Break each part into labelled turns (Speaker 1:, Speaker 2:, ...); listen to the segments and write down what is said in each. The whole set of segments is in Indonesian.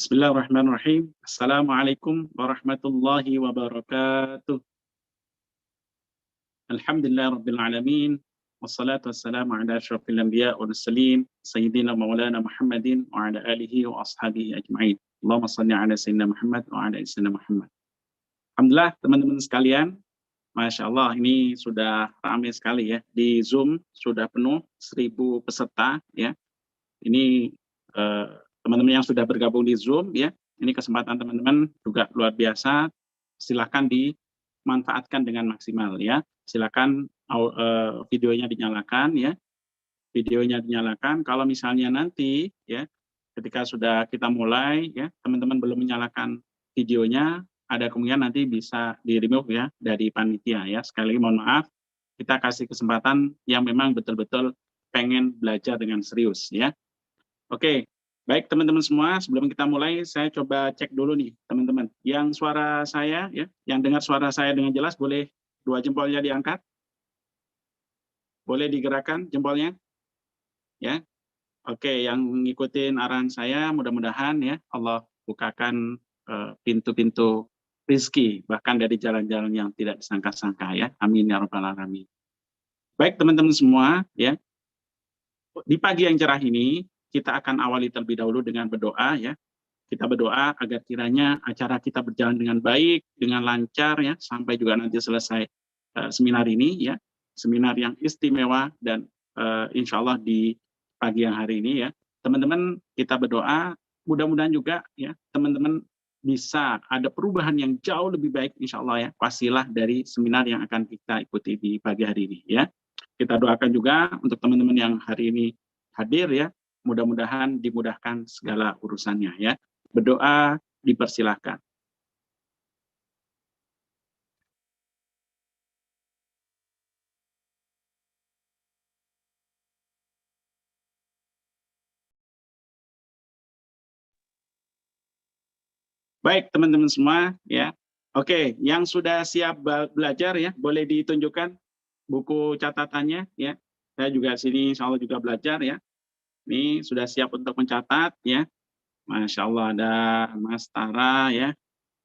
Speaker 1: Bismillahirrahmanirrahim. Assalamualaikum warahmatullahi wabarakatuh. Alhamdulillah rabbil alamin. Wassalatu wassalamu ala asyrafil anbiya wal mursalin sayyidina maulana Muhammadin wa ala alihi wa ashabihi ajma'in. Allahumma shalli ala sayyidina Muhammad wa ala ali sayyidina Muhammad. Alhamdulillah teman-teman sekalian, Masya Allah ini sudah ramai sekali ya. Di Zoom sudah penuh 1.000 peserta ya. Ini teman-teman yang sudah bergabung di Zoom ya, ini kesempatan teman-teman juga luar biasa. Silakan dimanfaatkan dengan maksimal ya. Silakan videonya dinyalakan ya. Videonya dinyalakan. Kalau misalnya nanti ya, ketika sudah kita mulai ya, teman-teman belum menyalakan videonya, ada kemungkinan nanti bisa di-remove ya dari panitia ya. Sekali lagi mohon maaf, kita kasih kesempatan yang memang betul-betul pengen belajar dengan serius ya. Oke, baik teman-teman semua, sebelum kita mulai, saya coba cek dulu nih teman-teman. Yang suara saya, ya, yang dengar suara saya dengan jelas, boleh 2 jempolnya diangkat? Boleh digerakkan jempolnya? Ya, oke, yang ngikutin arahan saya, mudah-mudahan ya Allah bukakan pintu-pintu rezeki, bahkan dari jalan-jalan yang tidak disangka-sangka ya. Amin ya rabbal alamin. Baik teman-teman semua, ya, di pagi yang cerah ini, kita akan awali terlebih dahulu dengan berdoa ya. Kita berdoa agar kiranya acara kita berjalan dengan baik, dengan lancar ya, sampai juga nanti selesai seminar ini ya. Seminar yang istimewa dan insya Allah di pagi yang hari ini ya. Teman-teman kita berdoa, mudah-mudahan juga ya teman-teman bisa ada perubahan yang jauh lebih baik insya Allah ya. Pastilah dari seminar yang akan kita ikuti di pagi hari ini ya. Kita doakan juga untuk teman-teman yang hari ini hadir ya, mudah-mudahan dimudahkan segala urusannya ya. Berdoa dipersilahkan. Baik teman-teman semua ya. Oke, yang sudah siap belajar ya, boleh ditunjukkan buku catatannya ya. Saya juga sini insya Allah juga belajar ya. Ini sudah siap untuk mencatat ya. Masya Allah ada Mas Tara ya,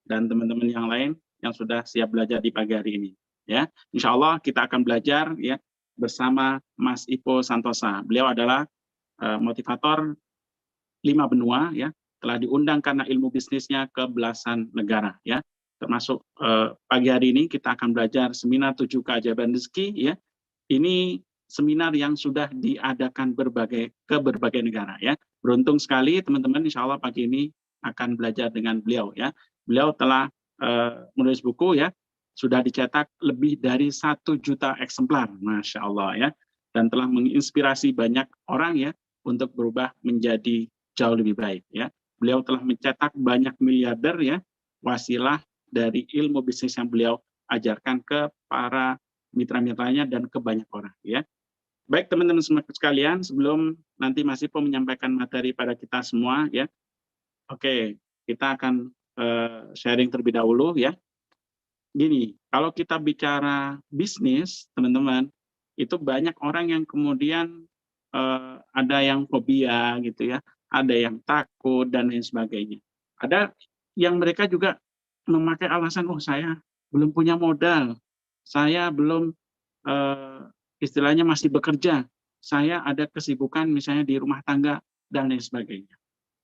Speaker 1: dan teman-teman yang lain yang sudah siap belajar di pagi hari ini. Ya, insya Allah kita akan belajar ya bersama Mas Ipo Santosa. Beliau adalah motivator 5 benua ya, telah diundang karena ilmu bisnisnya ke belasan negara ya. Termasuk pagi hari ini kita akan belajar seminar 7 keajaiban rezeki ya. Ini seminar yang sudah diadakan ke berbagai negara ya. Beruntung sekali teman-teman, insya Allah pagi ini akan belajar dengan beliau ya. Beliau telah menulis buku ya, sudah dicetak lebih dari 1 juta eksemplar, Masya Allah ya. Dan telah menginspirasi banyak orang ya untuk berubah menjadi jauh lebih baik ya. Beliau telah mencetak banyak miliarder ya, wasilah dari ilmu bisnis yang beliau ajarkan ke para mitra-mitranya dan ke banyak orang ya. Baik teman-teman sekalian, sebelum nanti Mas Ipo menyampaikan materi pada kita semua ya. Oke, kita akan sharing terlebih dahulu ya. Gini, kalau kita bicara bisnis, teman-teman, itu banyak orang yang kemudian ada yang fobia gitu ya, ada yang takut dan lain sebagainya. Ada yang mereka juga memakai alasan, oh saya belum punya modal, saya belum istilahnya masih bekerja, saya ada kesibukan misalnya di rumah tangga dan lain sebagainya.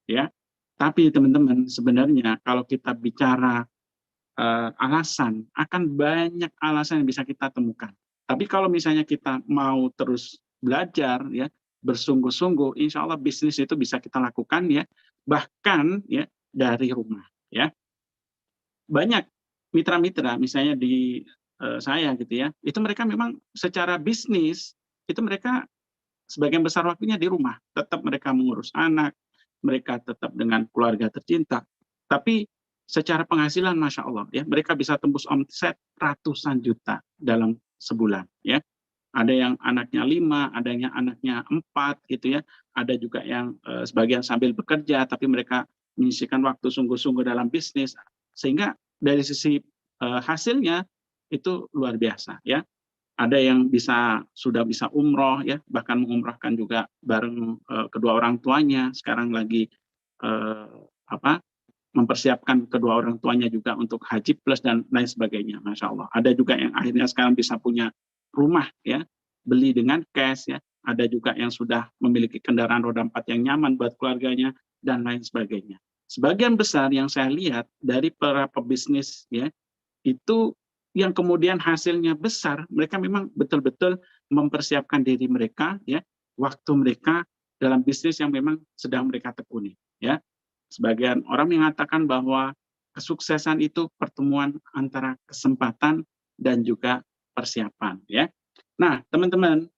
Speaker 1: Ya, tapi teman-teman sebenarnya kalau kita bicara alasan, akan banyak alasan yang bisa kita temukan. Tapi kalau misalnya kita mau terus belajar ya, bersungguh-sungguh, insya Allah bisnis itu bisa kita lakukan ya, bahkan ya dari rumah ya. Banyak mitra-mitra misalnya di saya gitu ya, itu mereka memang secara bisnis itu mereka sebagian besar waktunya di rumah, tetap mereka mengurus anak, mereka tetap dengan keluarga tercinta, tapi secara penghasilan Masya Allah ya, mereka bisa tembus omset ratusan juta dalam sebulan ya. Ada yang anaknya 5, ada yang anaknya 4 gitu ya, ada juga yang sebagian sambil bekerja tapi mereka menyisihkan waktu sungguh-sungguh dalam bisnis, sehingga dari sisi hasilnya itu luar biasa ya. Ada yang sudah bisa umroh ya, bahkan mengumrahkan juga bareng kedua orang tuanya. Sekarang lagi mempersiapkan kedua orang tuanya juga untuk haji plus dan lain sebagainya. Masya Allah. Ada juga yang akhirnya sekarang bisa punya rumah ya, beli dengan cash ya. Ada juga yang sudah memiliki kendaraan roda 4 yang nyaman buat keluarganya dan lain sebagainya. Sebagian besar yang saya lihat dari para pebisnis ya, itu yang kemudian hasilnya besar, mereka memang betul-betul mempersiapkan diri mereka ya, waktu mereka dalam bisnis yang memang sedang mereka tekuni ya. Sebagian orang mengatakan bahwa kesuksesan itu pertemuan antara kesempatan dan juga persiapan ya. Nah, teman-teman,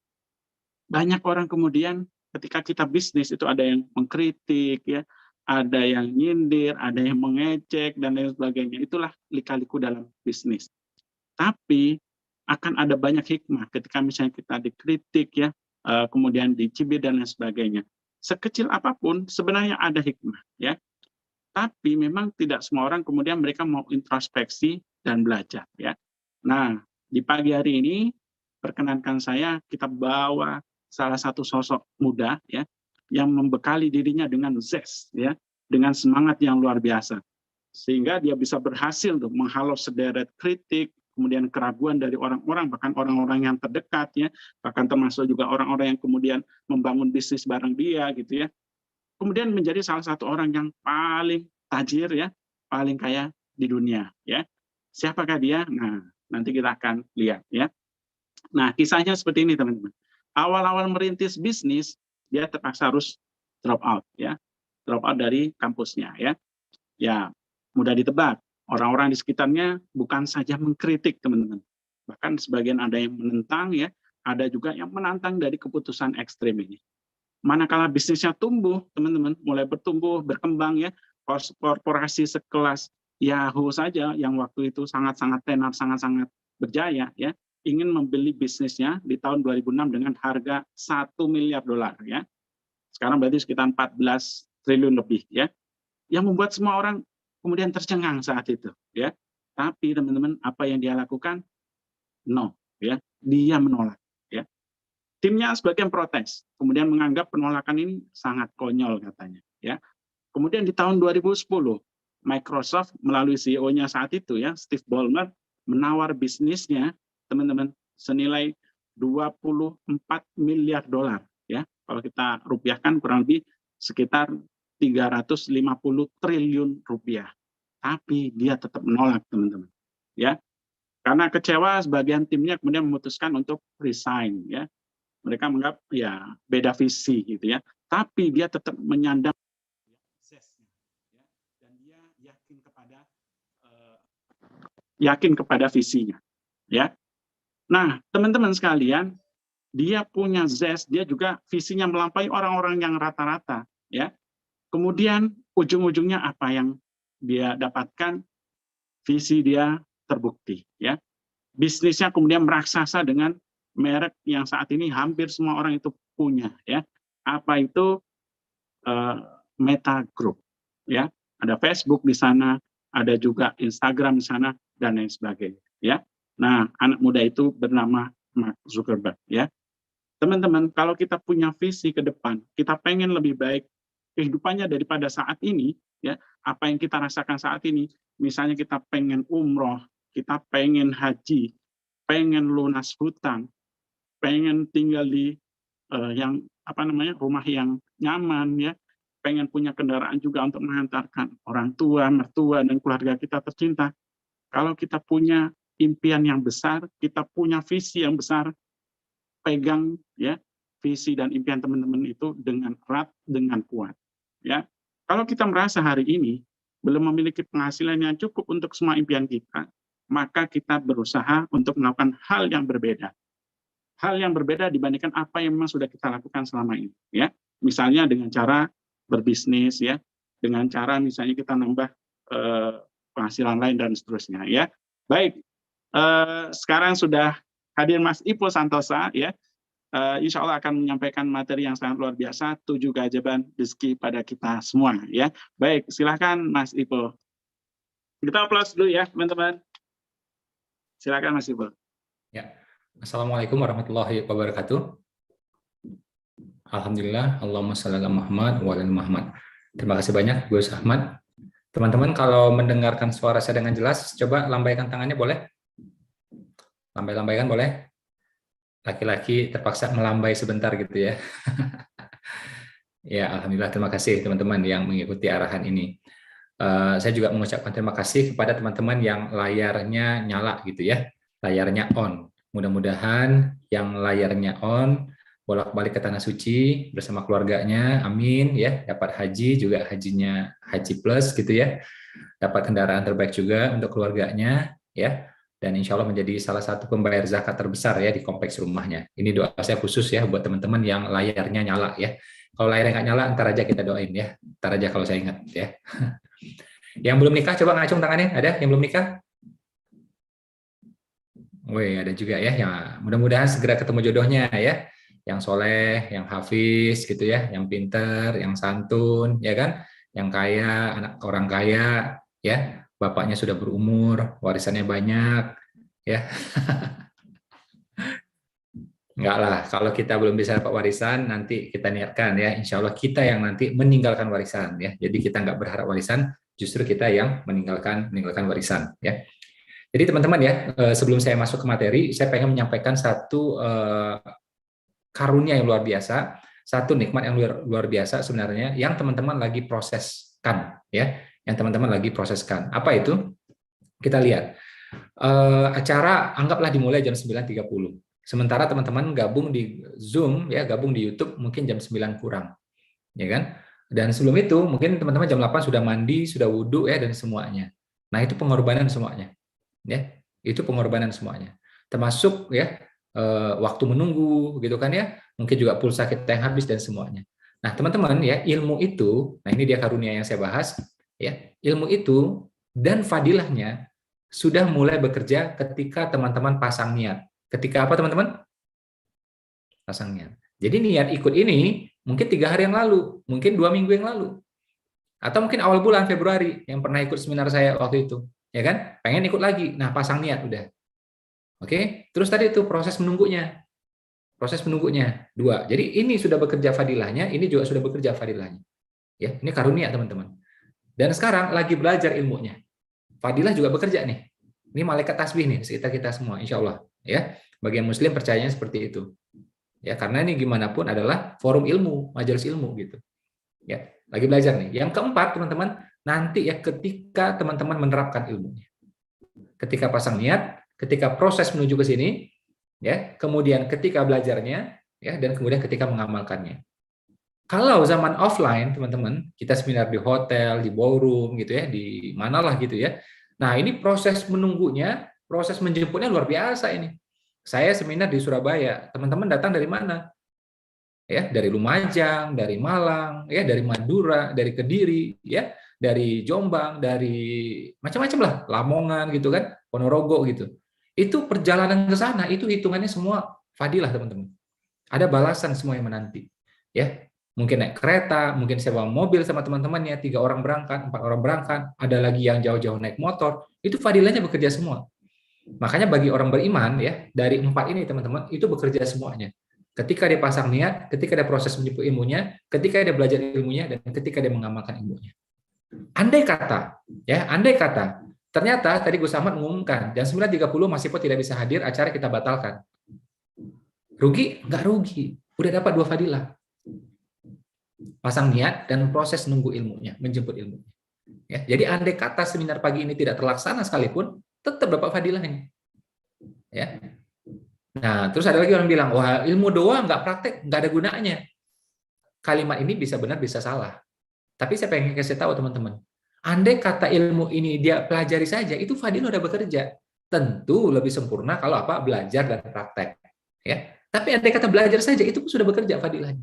Speaker 1: banyak orang kemudian ketika kita bisnis itu ada yang mengkritik ya, ada yang nyindir, ada yang mengecek dan lain sebagainya. Itulah lika-liku dalam bisnis. Tapi akan ada banyak hikmah ketika misalnya kita dikritik ya, kemudian dicibir dan lain sebagainya. Sekecil apapun sebenarnya ada hikmah ya. Tapi memang tidak semua orang kemudian mereka mau introspeksi dan belajar ya. Nah, di pagi hari ini perkenankan saya kita bawa salah satu sosok muda ya yang membekali dirinya dengan zest ya, dengan semangat yang luar biasa. Sehingga dia bisa berhasil tuh menghalau sederet kritik, kemudian keraguan dari orang-orang, bahkan orang-orang yang terdekat ya, bahkan termasuk juga orang-orang yang kemudian membangun bisnis bareng dia gitu ya. Kemudian menjadi salah satu orang yang paling tajir ya, paling kaya di dunia ya. Siapakah dia? Nah, nanti kita akan lihat ya. Nah, kisahnya seperti ini teman-teman. Awal-awal merintis bisnis, dia terpaksa harus drop out ya. Drop out dari kampusnya ya. Ya, mudah ditebak. Orang-orang di sekitarnya bukan saja mengkritik teman-teman. Bahkan sebagian ada yang menentang ya, ada juga yang menantang dari keputusan ekstrim ini. Manakala bisnisnya tumbuh, teman-teman, mulai bertumbuh, berkembang ya, korporasi sekelas Yahoo saja yang waktu itu sangat-sangat tenar, sangat-sangat berjaya ya, ingin membeli bisnisnya di tahun 2006 dengan harga $1 miliar ya. Sekarang berarti sekitar 14 triliun lebih ya. Yang membuat semua orang kemudian tercengang saat itu ya. Tapi teman-teman, apa yang dia lakukan? No, ya. Dia menolak ya. Timnya sebagian protes, kemudian menganggap penolakan ini sangat konyol katanya ya. Kemudian di tahun 2010 Microsoft melalui CEO-nya saat itu ya, Steve Ballmer, menawar bisnisnya teman-teman senilai 24 miliar dolar ya. Kalau kita rupiahkan kurang lebih sekitar 350 triliun rupiah. Tapi dia tetap menolak teman-teman ya. Karena kecewa, sebagian timnya kemudian memutuskan untuk resign ya. Mereka menganggap ya beda visi gitu ya, tapi dia tetap menyandang dan dia yakin kepada visinya ya. Nah, teman-teman sekalian, dia punya zest, dia juga visinya melampaui orang-orang yang rata-rata ya. Kemudian ujung-ujungnya apa yang dia dapatkan? Visi dia terbukti ya. Bisnisnya kemudian meraksasa dengan merek yang saat ini hampir semua orang itu punya ya. Apa itu? Meta Group ya. Ada Facebook di sana, ada juga Instagram di sana dan lain sebagainya ya. Nah, anak muda itu bernama Mark Zuckerberg ya. Teman-teman, kalau kita punya visi ke depan, kita pengen lebih baik kehidupannya daripada saat ini ya. Apa yang kita rasakan saat ini, misalnya kita pengen umroh, kita pengen haji, pengen lunas hutang, pengen tinggal di rumah yang nyaman ya, pengen punya kendaraan juga untuk mengantarkan orang tua, mertua dan keluarga kita tercinta. Kalau kita punya impian yang besar, kita punya visi yang besar, pegang ya visi dan impian teman-teman itu dengan erat, dengan kuat ya. Kalau kita merasa hari ini belum memiliki penghasilan yang cukup untuk semua impian kita, maka kita berusaha untuk melakukan hal yang berbeda. Hal yang berbeda dibandingkan apa yang memang sudah kita lakukan selama ini ya. Misalnya dengan cara berbisnis ya, dengan cara misalnya kita nambah penghasilan lain dan seterusnya ya. Baik, sekarang sudah hadir Mas Ipul Santosa ya. Insya Allah akan menyampaikan materi yang sangat luar biasa, 7 keajaiban rezeki pada kita semua ya. Baik, silakan Mas Ipul. Kita aplaus dulu ya teman-teman. Silakan Mas Ipul.
Speaker 2: Ya. Assalamualaikum warahmatullahi wabarakatuh. Alhamdulillah, Allahumma shalli ala Muhammad wa ala Muhammad. Terima kasih banyak Gus Ahmad Teman-teman kalau mendengarkan suara saya dengan jelas, coba lambaikan tangannya boleh? Lambai-lambaikan boleh? Laki-laki terpaksa melambai sebentar gitu ya. Ya, alhamdulillah, terima kasih teman-teman yang mengikuti arahan ini. Saya juga mengucapkan terima kasih kepada teman-teman yang layarnya nyala gitu ya, layarnya on. Mudah-mudahan yang layarnya on bolak-balik ke tanah suci bersama keluarganya, amin ya, dapat haji juga, hajinya haji plus gitu ya, dapat kendaraan terbaik juga untuk keluarganya ya, dan insya Allah menjadi salah satu pembayar zakat terbesar ya di kompleks rumahnya. Ini doa saya khusus ya buat teman-teman yang layarnya nyala ya. Kalau layarnya nggak nyala, ntar aja kita doain ya, ntar aja kalau saya ingat ya. Yang belum nikah coba ngacung tangannya, ada yang belum nikah? Wih, ada juga ya. Ya, mudah-mudahan segera ketemu jodohnya ya. Yang soleh, yang hafiz gitu ya, yang pinter, yang santun, ya kan? Yang kaya, anak orang kaya, ya. Bapaknya sudah berumur, warisannya banyak, ya. Enggak lah, kalau kita belum bisa dapat warisan, nanti kita niatkan ya. Insya Allah kita yang nanti meninggalkan warisan ya. Jadi kita nggak berharap warisan, justru kita yang meninggalkan warisan ya. Jadi teman-teman ya, sebelum saya masuk ke materi, saya pengen menyampaikan satu karunia yang luar biasa, satu nikmat yang luar biasa sebenarnya, yang teman-teman lagi proseskan ya, yang teman-teman lagi proseskan. Apa itu? Kita lihat. Acara anggaplah dimulai jam 9.30. Sementara teman-teman gabung di Zoom ya, gabung di YouTube mungkin jam 9 kurang. Ya kan? Dan sebelum itu mungkin teman-teman jam 8 sudah mandi, sudah wudhu ya dan semuanya. Nah, itu pengorbanan semuanya. Ya, itu pengorbanan semuanya. Termasuk ya waktu menunggu gitu kan ya. Mungkin juga pulsa kita yang habis dan semuanya. Nah, teman-teman ya, ilmu itu, nah ini dia karunia yang saya bahas ya. Ilmu itu dan fadilahnya sudah mulai bekerja ketika teman-teman pasang niat. Ketika apa teman-teman? Pasang niat. Jadi niat ikut ini mungkin 3 hari yang lalu, mungkin 2 minggu yang lalu, atau mungkin awal bulan Februari yang pernah ikut seminar saya waktu itu, ya kan? Pengen ikut lagi, nah pasang niat udah. Oke, terus tadi itu proses menunggunya, 2. Jadi ini sudah bekerja fadilahnya, ini juga sudah bekerja fadilahnya. Ya, ini karunia teman-teman. Dan sekarang lagi belajar ilmunya. Fadilah juga bekerja nih. Ini malaikat tasbih nih sekitar kita semua, insya Allah. Ya, bagi yang Muslim percayanya seperti itu. Ya, karena ini gimana pun adalah forum ilmu, majelis ilmu gitu. Ya, lagi belajar nih. Yang keempat, teman-teman, nanti ya ketika teman-teman menerapkan ilmunya. Ketika pasang niat, ketika proses menuju ke sini, ya, kemudian ketika belajarnya, ya, dan kemudian ketika mengamalkannya. Kalau zaman offline, teman-teman, kita seminar di hotel, di ballroom gitu ya, di manalah gitu ya. Nah, ini proses menunggunya, proses menjemputnya luar biasa ini. Saya seminar di Surabaya, teman-teman datang dari mana? Ya, dari Lumajang, dari Malang, ya, dari Madura, dari Kediri, ya, dari Jombang, dari macam-macam lah, Lamongan gitu kan, Ponorogo gitu. Itu perjalanan ke sana, itu hitungannya semua fadilah, teman-teman. Ada balasan semua yang menanti. Ya, mungkin naik kereta, mungkin sewa mobil sama teman-temannya, 3 orang berangkat, 4 orang berangkat, ada lagi yang jauh-jauh naik motor, itu fadilahnya bekerja semua. Makanya bagi orang beriman ya, dari 4 ini teman-teman, itu bekerja semuanya. Ketika dia pasang niat, ketika dia proses menjemput ilmunya, ketika dia belajar ilmunya, dan ketika dia mengamalkan ilmunya. Andai kata, ternyata tadi Gus Ahmad mengumumkan, jam 9.30 Mas Ipo tidak bisa hadir, acara kita batalkan. Rugi? Nggak rugi. Udah dapat 2 fadilah. Pasang niat dan proses nunggu ilmunya, menjemput ilmunya. Ya, jadi andai kata seminar pagi ini tidak terlaksana sekalipun, tetap dapat fadilahnya. Ya. Nah, terus ada lagi orang bilang, wah ilmu doang nggak praktek, nggak ada gunanya. Kalimat ini bisa benar, bisa salah. Tapi saya pengen kasih tahu teman-teman, andai kata ilmu ini dia pelajari saja, itu fadilah udah bekerja. Tentu lebih sempurna kalau apa belajar dan praktek. Ya. Tapi andai kata belajar saja, itu sudah bekerja fadilahnya.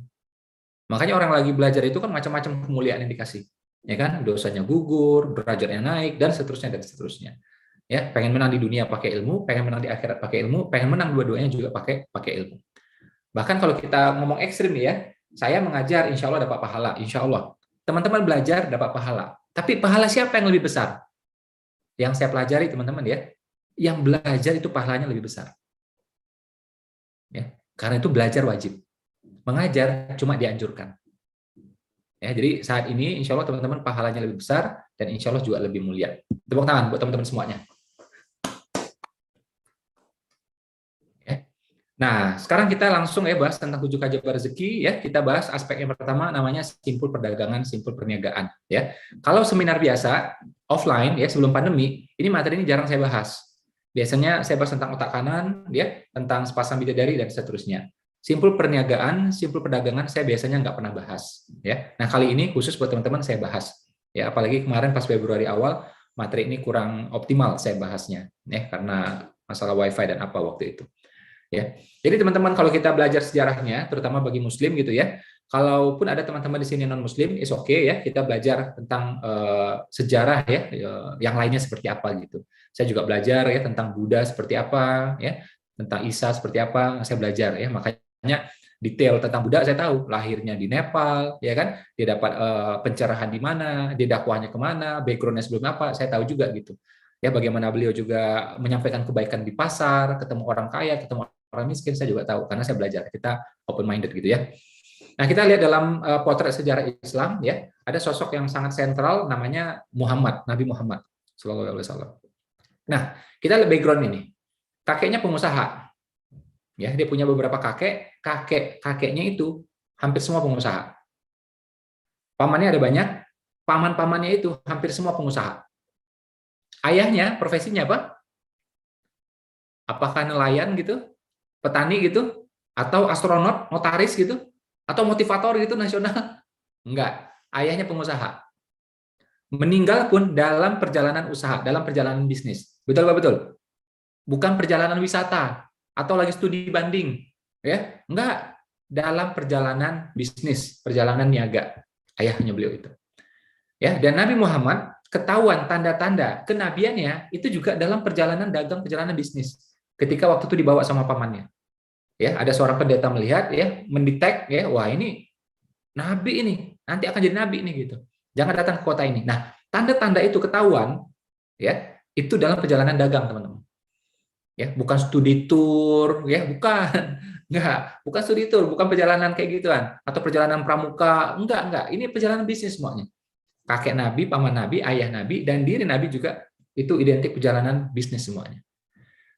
Speaker 2: Makanya orang lagi belajar itu kan macam-macam kemuliaan yang dikasih. Ya kan? Dosanya gugur, derajatnya naik, dan seterusnya, dan seterusnya. Ya, pengen menang di dunia pakai ilmu, pengen menang di akhirat pakai ilmu, pengen menang dua-duanya juga pakai ilmu. Bahkan kalau kita ngomong ekstrim ya, saya mengajar insya Allah dapat pahala, insya Allah. Teman-teman belajar dapat pahala. Tapi pahala siapa yang lebih besar? Yang saya pelajari teman-teman ya, yang belajar itu pahalanya lebih besar. Ya, karena itu belajar wajib. Mengajar cuma dianjurkan. Ya, jadi saat ini insya Allah teman-teman pahalanya lebih besar dan insya Allah juga lebih mulia. Tepuk tangan buat teman-teman semuanya. Ya. Nah, sekarang kita langsung ya bahas tentang 7 keajaiban rezeki ya. Kita bahas aspek yang pertama namanya simpul perdagangan, simpul perniagaan ya. Kalau seminar biasa offline ya sebelum pandemi, ini materi ini jarang saya bahas. Biasanya saya bahas tentang otak kanan ya, tentang sepasang bidadari dan seterusnya. Simpul perniagaan, simpul perdagangan saya biasanya nggak pernah bahas ya. Nah, kali ini khusus buat teman-teman saya bahas. Ya, apalagi kemarin pas Februari awal materi ini kurang optimal saya bahasnya ya karena masalah wifi dan apa waktu itu. Ya. Jadi teman-teman kalau kita belajar sejarahnya, terutama bagi Muslim gitu ya, kalaupun ada teman-teman di sini non Muslim, is okay ya, kita belajar tentang sejarah ya, yang lainnya seperti apa gitu. Saya juga belajar ya tentang Buddha seperti apa ya, tentang Isa seperti apa, saya belajar ya. Makanya detail tentang Buddha saya tahu, lahirnya di Nepal, ya kan, dia dapat pencerahan di mana, dia dakwahnya kemana, backgroundnya sebelum apa, saya tahu juga gitu. Ya bagaimana beliau juga menyampaikan kebaikan di pasar, ketemu orang kaya, ketemu orang miskin, saya juga tahu karena saya belajar. Kita open minded gitu ya. Nah, kita lihat dalam potret sejarah Islam ya, ada sosok yang sangat sentral namanya Muhammad, Nabi Muhammad sallallahu alaihi wasallam. Nah, kita lihat background ini. Kakeknya pengusaha. Ya, dia punya beberapa kakeknya itu hampir semua pengusaha. Pamannya ada banyak, paman-pamannya itu hampir semua pengusaha. Ayahnya profesinya apa? Apakah nelayan gitu? Petani gitu? Atau astronot, notaris gitu? Atau motivator gitu nasional? Enggak. Ayahnya pengusaha. Meninggal pun dalam perjalanan usaha, dalam perjalanan bisnis. Betul Pak? Betul? Bukan perjalanan wisata atau lagi studi banding, ya? Enggak. Dalam perjalanan bisnis, perjalanan niaga. Ayahnya beliau itu. Ya, dan Nabi Muhammad ketahuan tanda-tanda kenabiannya itu juga dalam perjalanan dagang, perjalanan bisnis. Ketika waktu itu dibawa sama pamannya. Ya, ada seorang pendeta melihat ya, mendetek ya, wah ini nabi ini, nanti akan jadi nabi ini gitu. Jangan datang ke kota ini. Nah, tanda-tanda itu ketahuan ya, itu dalam perjalanan dagang, teman-teman. Ya, bukan studi tour ya, bukan. Enggak, bukan studi tour, bukan perjalanan kayak gituan atau perjalanan pramuka, enggak. Ini perjalanan bisnis semuanya. Kakek nabi, paman nabi, ayah nabi dan diri nabi juga itu identik perjalanan bisnis semuanya.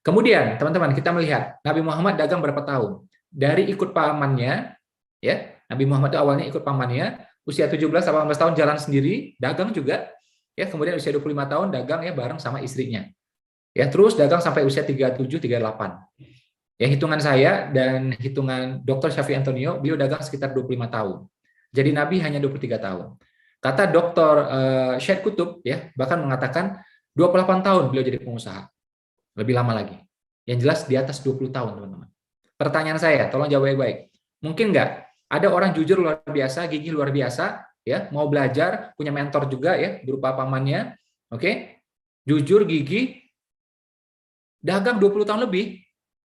Speaker 2: Kemudian, teman-teman, kita melihat Nabi Muhammad dagang berapa tahun? Dari ikut pamannya, ya, Nabi Muhammad itu awalnya ikut pamannya, usia 17-18 tahun jalan sendiri, dagang juga, ya, kemudian usia 25 tahun dagang ya bareng sama istrinya. Ya, terus dagang sampai usia 37-38. Ya, hitungan saya dan hitungan Dr. Syafi'i Antonio, beliau dagang sekitar 25 tahun. Jadi Nabi hanya 23 tahun. Kata Dr. Syed Kutub, ya, bahkan mengatakan 28 tahun beliau jadi pengusaha. Lebih lama lagi. Yang jelas di atas 20 tahun, teman-teman. Pertanyaan saya, tolong jawab baik-baik. Mungkin nggak ada orang jujur luar biasa, gigih luar biasa, ya, mau belajar, punya mentor juga ya, berupa pamannya, oke? Jujur, gigih, dagang 20 tahun lebih,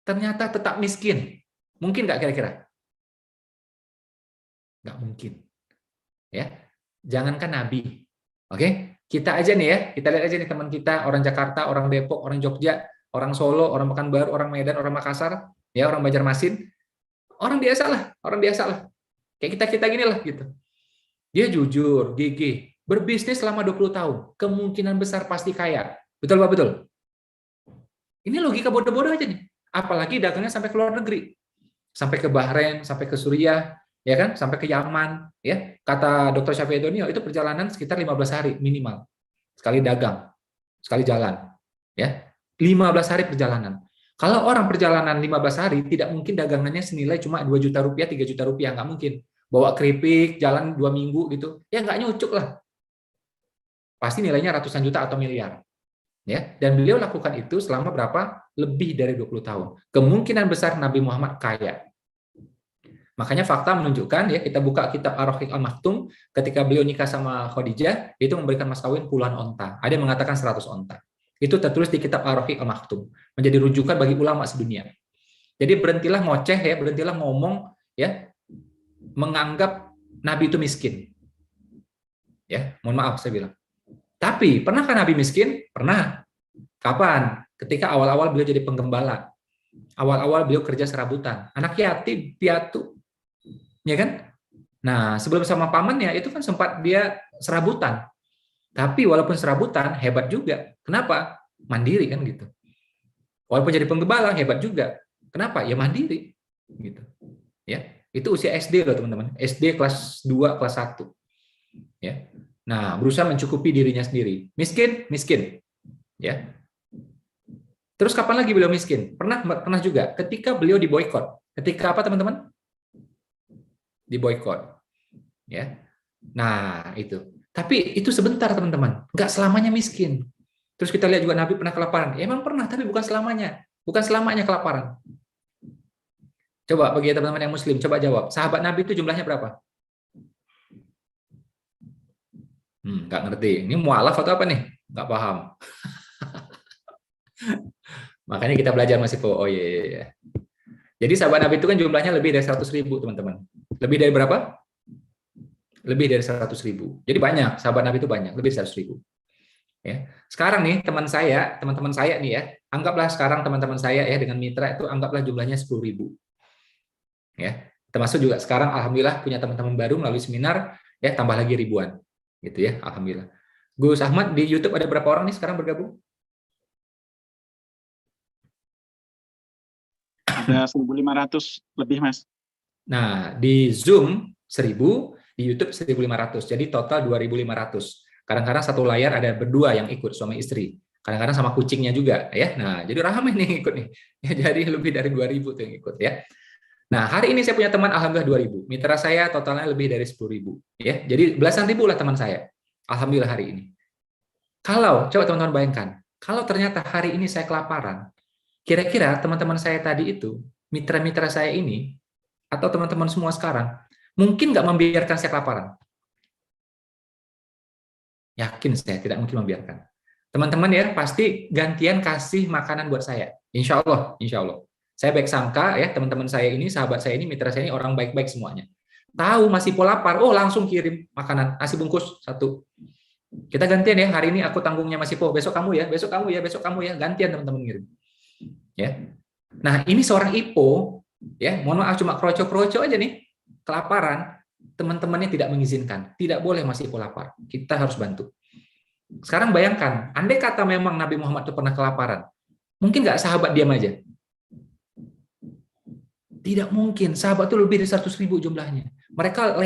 Speaker 2: ternyata tetap miskin. Mungkin nggak kira-kira? Nggak mungkin. Ya. Jangankan Nabi. Oke? Kita aja nih ya, kita lihat aja nih teman kita, orang Jakarta, orang Depok, orang Jogja, orang Solo, orang Pekanbaru, orang Medan, orang Makassar, ya, orang Banjarmasin, orang biasa lah, kayak kita gini lah gitu. Dia jujur, gigih, berbisnis selama 20 tahun, kemungkinan besar pasti kaya. Betul Pak? Betul? Ini logika bodoh-bodoh aja nih. Apalagi dagangnya sampai ke luar negeri, sampai ke Bahrain, sampai ke Suriah, ya kan, sampai ke Yaman, ya. Kata Dr. Syafi'i Antonio itu perjalanan sekitar 15 hari minimal. Sekali dagang, sekali jalan, ya. 15 hari perjalanan. Kalau orang perjalanan 15 hari, tidak mungkin dagangannya senilai cuma 2 juta rupiah, 3 juta rupiah, nggak mungkin. Bawa keripik, jalan 2 minggu gitu, ya nggak nyucuk lah. Pasti nilainya ratusan juta atau miliar. Ya, dan beliau lakukan itu selama berapa? Lebih dari 20 tahun. Kemungkinan besar Nabi Muhammad kaya. Makanya fakta menunjukkan ya, kita buka kitab Ar-Rahiq Al-Maktum, ketika beliau nikah sama Khadijah, itu memberikan mas kawin puluhan onta. Ada yang mengatakan 100 onta. Itu tertulis di kitab Ar-Rahiq Al-Maktum, menjadi rujukan bagi ulama sedunia. Jadi berhentilah ngoceh ya, berhentilah ngomong ya, menganggap Nabi itu miskin. Ya, mohon maaf saya bilang. Tapi pernahkah Nabi miskin? Pernah. Kapan? Ketika awal-awal beliau jadi penggembala. Awal-awal beliau kerja serabutan. Anak yatim, piatu. Ya kan? Nah, sebelum sama pamannya itu kan sempat dia serabutan. Tapi walaupun serabutan hebat juga. Kenapa? Mandiri kan gitu. Walaupun jadi penggembala hebat juga. Kenapa? Ya mandiri gitu. Ya. Itu usia SD loh teman-teman. SD kelas 2, kelas 1. Ya. Nah, berusaha mencukupi dirinya sendiri. Miskin, miskin. Ya. Terus kapan lagi beliau miskin? Pernah juga ketika beliau diboikot. Ketika apa teman-teman? Diboikot. Ya. Nah, itu. Tapi itu sebentar teman-teman. Enggak selamanya miskin. Terus kita lihat juga Nabi pernah kelaparan. Ya, emang pernah, tapi bukan selamanya. Bukan selamanya kelaparan. Coba bagi teman-teman yang muslim, coba jawab. Sahabat Nabi itu jumlahnya berapa? Nggak ngerti. Ini mualaf atau apa nih? Nggak paham. Makanya kita belajar masih po. Oh iya, iya, iya. Jadi sahabat Nabi itu kan jumlahnya lebih dari 100.000 teman-teman. Lebih dari berapa? Lebih dari 100.000. Jadi banyak, sahabat Nabi itu banyak, lebih dari 100.000. Ya. Sekarang nih teman-teman saya nih ya, anggaplah sekarang teman-teman saya ya dengan mitra itu anggaplah jumlahnya 10.000. Ya. Termasuk juga sekarang alhamdulillah punya teman-teman baru melalui seminar ya tambah lagi ribuan. Gitu ya, alhamdulillah. Gus Ahmad di YouTube ada berapa orang nih sekarang bergabung?
Speaker 1: Ada 1.500 lebih, Mas.
Speaker 2: Nah, di Zoom 1.000, di YouTube 1.500. Jadi total 2.500. Kadang-kadang satu layar ada berdua yang ikut, suami istri. Kadang-kadang sama kucingnya juga ya. Nah, jadi ramai nih yang ikut nih. Ya, jadi lebih dari 2.000 tuh yang ikut ya. Nah, hari ini saya punya teman alhamdulillah 2.000. Mitra saya totalnya lebih dari 10.000 ya. Jadi belasan ribu lah teman saya. Alhamdulillah hari ini. Kalau coba teman-teman bayangkan, kalau ternyata hari ini saya kelaparan, kira-kira teman-teman saya tadi itu, mitra-mitra saya ini atau teman-teman semua sekarang, mungkin nggak membiarkan saya kelaparan? Yakin saya tidak mungkin membiarkan. Teman-teman ya, pasti gantian kasih makanan buat saya. Insya Allah, insya Allah. Saya baik sangka ya, teman-teman saya ini, sahabat saya ini, mitra saya ini orang baik-baik semuanya. Tahu masih pola lapar, oh langsung kirim makanan, nasi bungkus 1. Kita gantian ya, hari ini aku tanggungnya masih po, besok kamu ya, besok kamu ya, besok kamu ya, gantian teman-teman ngirim. Ya. Nah, ini seorang IPO ya, mohon maaf cuma kroco-kroco aja nih, kelaparan, teman-temannya tidak mengizinkan, tidak boleh masih lapar, kita harus bantu. Sekarang bayangkan, andai kata memang Nabi Muhammad itu pernah kelaparan, mungkin nggak sahabat diam aja? Tidak mungkin, sahabat itu lebih dari 100.000 jumlahnya. Mereka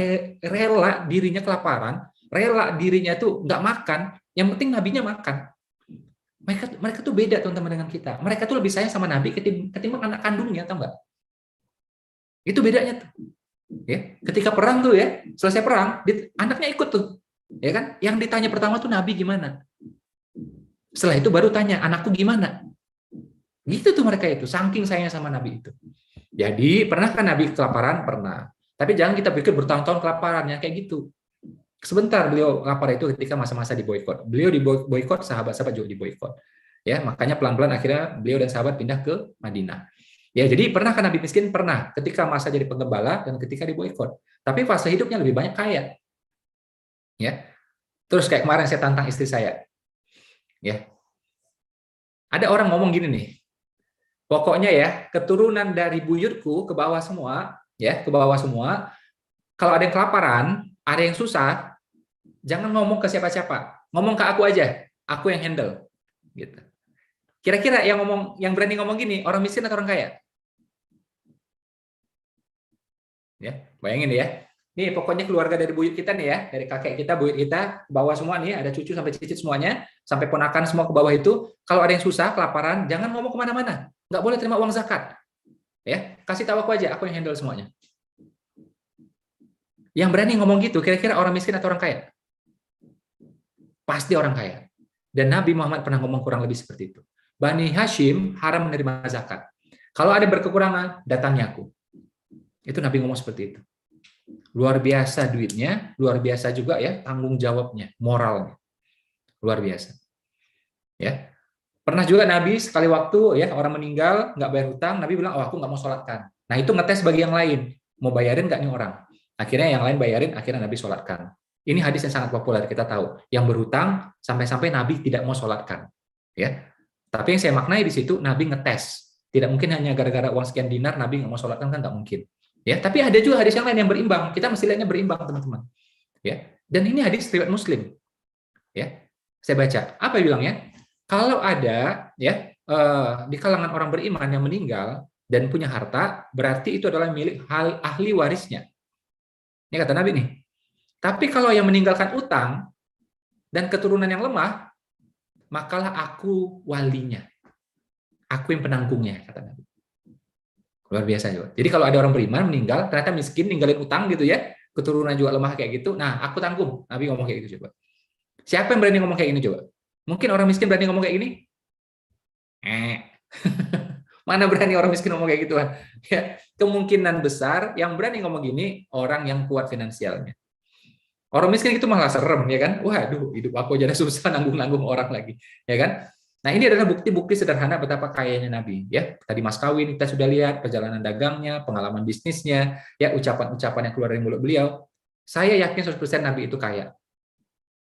Speaker 2: rela dirinya kelaparan, rela dirinya itu nggak makan, yang penting nabinya makan. Mereka tuh beda teman-teman dengan kita. Mereka tuh lebih sayang sama Nabi ketimbang anak kandungnya, tahu nggak? Itu bedanya tuh. Ya, ketika perang tuh ya, selesai perang, anaknya ikut tuh, ya kan? Yang ditanya pertama tuh Nabi gimana? Setelah itu baru tanya anakku gimana? Gitu tuh mereka itu, saking sayangnya sama Nabi itu. Jadi pernah kan Nabi kelaparan? Pernah. Tapi jangan kita pikir bertahun-tahun kelaparannya kayak gitu. Sebentar beliau lapar itu ketika masa-masa diboikot. Beliau diboikot, sahabat-sahabat juga diboikot. Ya, makanya pelan-pelan akhirnya beliau dan sahabat pindah ke Madinah. Ya, jadi pernah kan Nabi miskin? Pernah. Ketika masa jadi penggembala dan ketika diboikot. Tapi fase hidupnya lebih banyak kaya. Ya. Terus kayak kemarin saya tantang istri saya. Ya. Ada orang ngomong gini nih. Pokoknya ya, keturunan dari buyutku ke bawah semua, ya, ke bawah semua. Kalau ada yang kelaparan, ada yang susah, jangan ngomong ke siapa-siapa, ngomong ke aku aja, aku yang handle, gitu. Kira-kira yang berani ngomong gini, orang miskin atau orang kaya? Ya, bayangin ya. Nih pokoknya keluarga dari buyut kita nih ya, dari kakek kita, buyut kita, ke bawah semua nih, ada cucu sampai cicit semuanya, sampai ponakan semua ke bawah itu. Kalau ada yang susah, kelaparan, jangan ngomong kemana-mana, nggak boleh terima uang zakat. Ya, kasih tahu aku aja, aku yang handle semuanya. Yang berani ngomong gitu, kira-kira orang miskin atau orang kaya? Pasti orang kaya. Dan Nabi Muhammad pernah ngomong kurang lebih seperti itu. Bani Hashim haram menerima zakat. Kalau ada berkekurangan, datangi aku. Itu Nabi ngomong seperti itu. Luar biasa duitnya, luar biasa juga ya tanggung jawabnya, moralnya. Luar biasa. Ya. Pernah juga Nabi sekali waktu ya orang meninggal nggak bayar hutang, Nabi bilang, oh aku nggak mau sholatkan. Nah itu ngetes bagi yang lain, mau bayarin nggak nih orang? Akhirnya yang lain bayarin, akhirnya Nabi sholatkan. Ini hadis yang sangat populer, kita tahu. Yang berhutang sampai-sampai Nabi tidak mau sholatkan. Ya. Tapi yang saya maknai di situ, Nabi ngetes. Tidak mungkin hanya gara-gara uang sekian dinar, Nabi nggak mau sholatkan, kan nggak mungkin. Ya, tapi ada juga hadis yang lain yang berimbang. Kita mesti lihatnya berimbang, teman-teman. Ya. Dan ini hadis riwayat Muslim. Ya. Saya baca. Apa bilangnya? Kalau ada ya di kalangan orang beriman yang meninggal dan punya harta, berarti itu adalah milik ahli warisnya. Ini kata Nabi nih. Tapi kalau yang meninggalkan utang dan keturunan yang lemah, makalah aku walinya. Aku yang penanggungnya, kata Nabi. Luar biasa juga. Jadi kalau ada orang beriman meninggal, ternyata miskin, ninggalin utang gitu ya, keturunan juga lemah kayak gitu, nah aku tanggung. Nabi ngomong kayak gitu coba. Siapa yang berani ngomong kayak gini coba? Mungkin orang miskin berani ngomong kayak gini? Mana berani orang miskin ngomong kayak gituan? Ya, kemungkinan besar yang berani ngomong gini orang yang kuat finansialnya. Orang miskin itu malah serem, ya kan? Waduh, hidup aku jadi susah nanggung-nanggung orang lagi, ya kan? Nah, ini adalah bukti-bukti sederhana betapa kayanya Nabi, ya. Tadi Mas Kawin kita sudah lihat perjalanan dagangnya, pengalaman bisnisnya, ya ucapan-ucapan yang keluar dari mulut beliau. Saya yakin 100% Nabi itu kaya.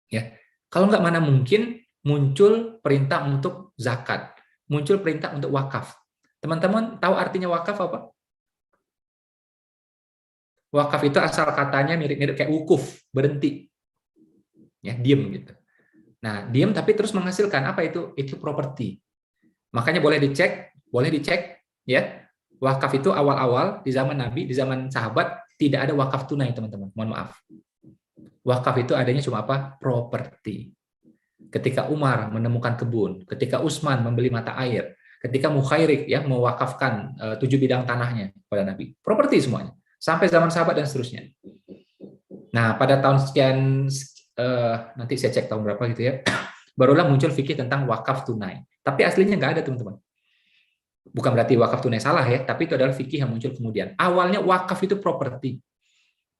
Speaker 2: Ya. Kalau nggak, mana mungkin muncul perintah untuk zakat, muncul perintah untuk wakaf. Teman-teman tahu artinya wakaf apa? Wakaf itu asal katanya mirip-mirip kayak wukuf, berhenti. Ya, diam gitu. Nah, diam tapi terus menghasilkan apa itu? Itu properti. Makanya boleh dicek ya. Wakaf itu awal-awal di zaman Nabi, di zaman sahabat tidak ada wakaf tunai, teman-teman. Mohon maaf. Wakaf itu adanya cuma apa? Properti. Ketika Umar menemukan kebun, ketika Utsman membeli mata air, ketika Mukhairik ya mewakafkan 7 bidang tanahnya kepada Nabi. Properti semuanya. Sampai zaman sahabat dan seterusnya. Nah, pada tahun sekian nanti saya cek tahun berapa gitu ya, barulah muncul fikih tentang wakaf tunai. Tapi aslinya nggak ada, teman-teman. Bukan berarti wakaf tunai salah ya, tapi itu adalah fikih yang muncul kemudian. Awalnya wakaf itu properti.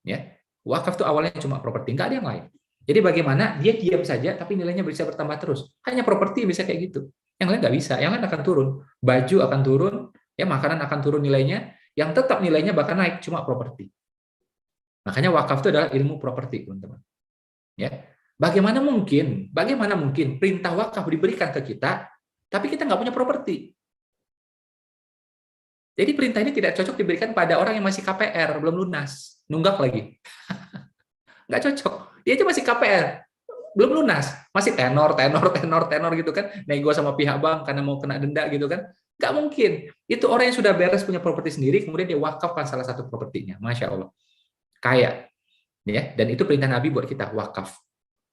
Speaker 2: Ya. Wakaf itu awalnya cuma properti, nggak ada yang lain. Jadi bagaimana dia diam saja, tapi nilainya bisa bertambah terus. Hanya properti bisa kayak gitu. Yang lain nggak bisa, yang lain akan turun. Baju akan turun, ya makanan akan turun nilainya, yang tetap nilainya bahkan naik cuma properti. Makanya wakaf itu adalah ilmu properti, teman-teman. Ya, bagaimana mungkin perintah wakaf diberikan ke kita, tapi kita nggak punya properti? Jadi perintah ini tidak cocok diberikan pada orang yang masih KPR, belum lunas, nunggak lagi. Nggak cocok. Dia aja masih KPR, belum lunas, masih tenor gitu kan, nego sama pihak bank karena mau kena denda gitu kan. Nggak mungkin. Itu orang yang sudah beres punya properti sendiri, kemudian dia wakafkan salah satu propertinya. Masya Allah. Kaya. Ya, dan itu perintah Nabi buat kita, wakaf.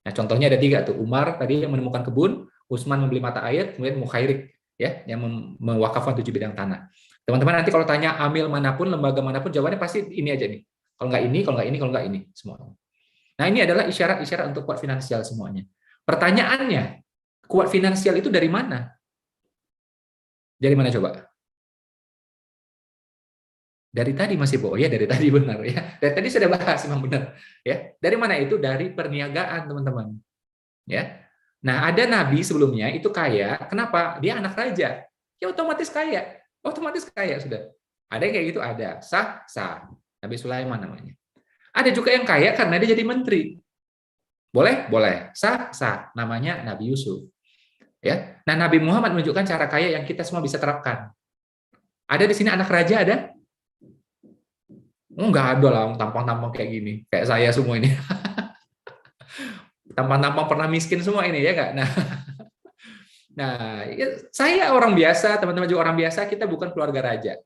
Speaker 2: Nah, contohnya ada 3 tuh. Umar tadi yang menemukan kebun, Utsman membeli mata air, kemudian Mukhairik ya yang mewakafkan 7 bidang tanah. Teman-teman nanti kalau tanya amil manapun, lembaga manapun, jawabannya pasti ini aja nih. Kalau nggak ini, kalau nggak ini, kalau nggak ini, semua. Nah, ini adalah isyarat-isyarat untuk kuat finansial semuanya. Pertanyaannya, kuat finansial itu dari mana? Dari mana coba? Dari tadi masih ya, dari tadi benar ya. Dari tadi sudah bahas memang benar ya. Dari mana itu? Dari perniagaan, teman-teman. Ya. Nah, ada nabi sebelumnya itu kaya. Kenapa? Dia anak raja. Ya otomatis kaya. Otomatis kaya sudah. Ada yang kayak gitu, ada. Sah. Nabi Sulaiman namanya. Ada juga yang kaya karena dia jadi menteri. Boleh. Sah. Namanya Nabi Yusuf. Ya. Nah, Nabi Muhammad menunjukkan cara kaya yang kita semua bisa terapkan. Ada di sini anak raja ada? Enggak ada lah, tampang-tampang kayak gini. Kayak saya semua ini. Tampang-tampang pernah miskin semua ini, ya nggak? Nah, ya, saya orang biasa, teman-teman juga orang biasa, kita bukan keluarga raja.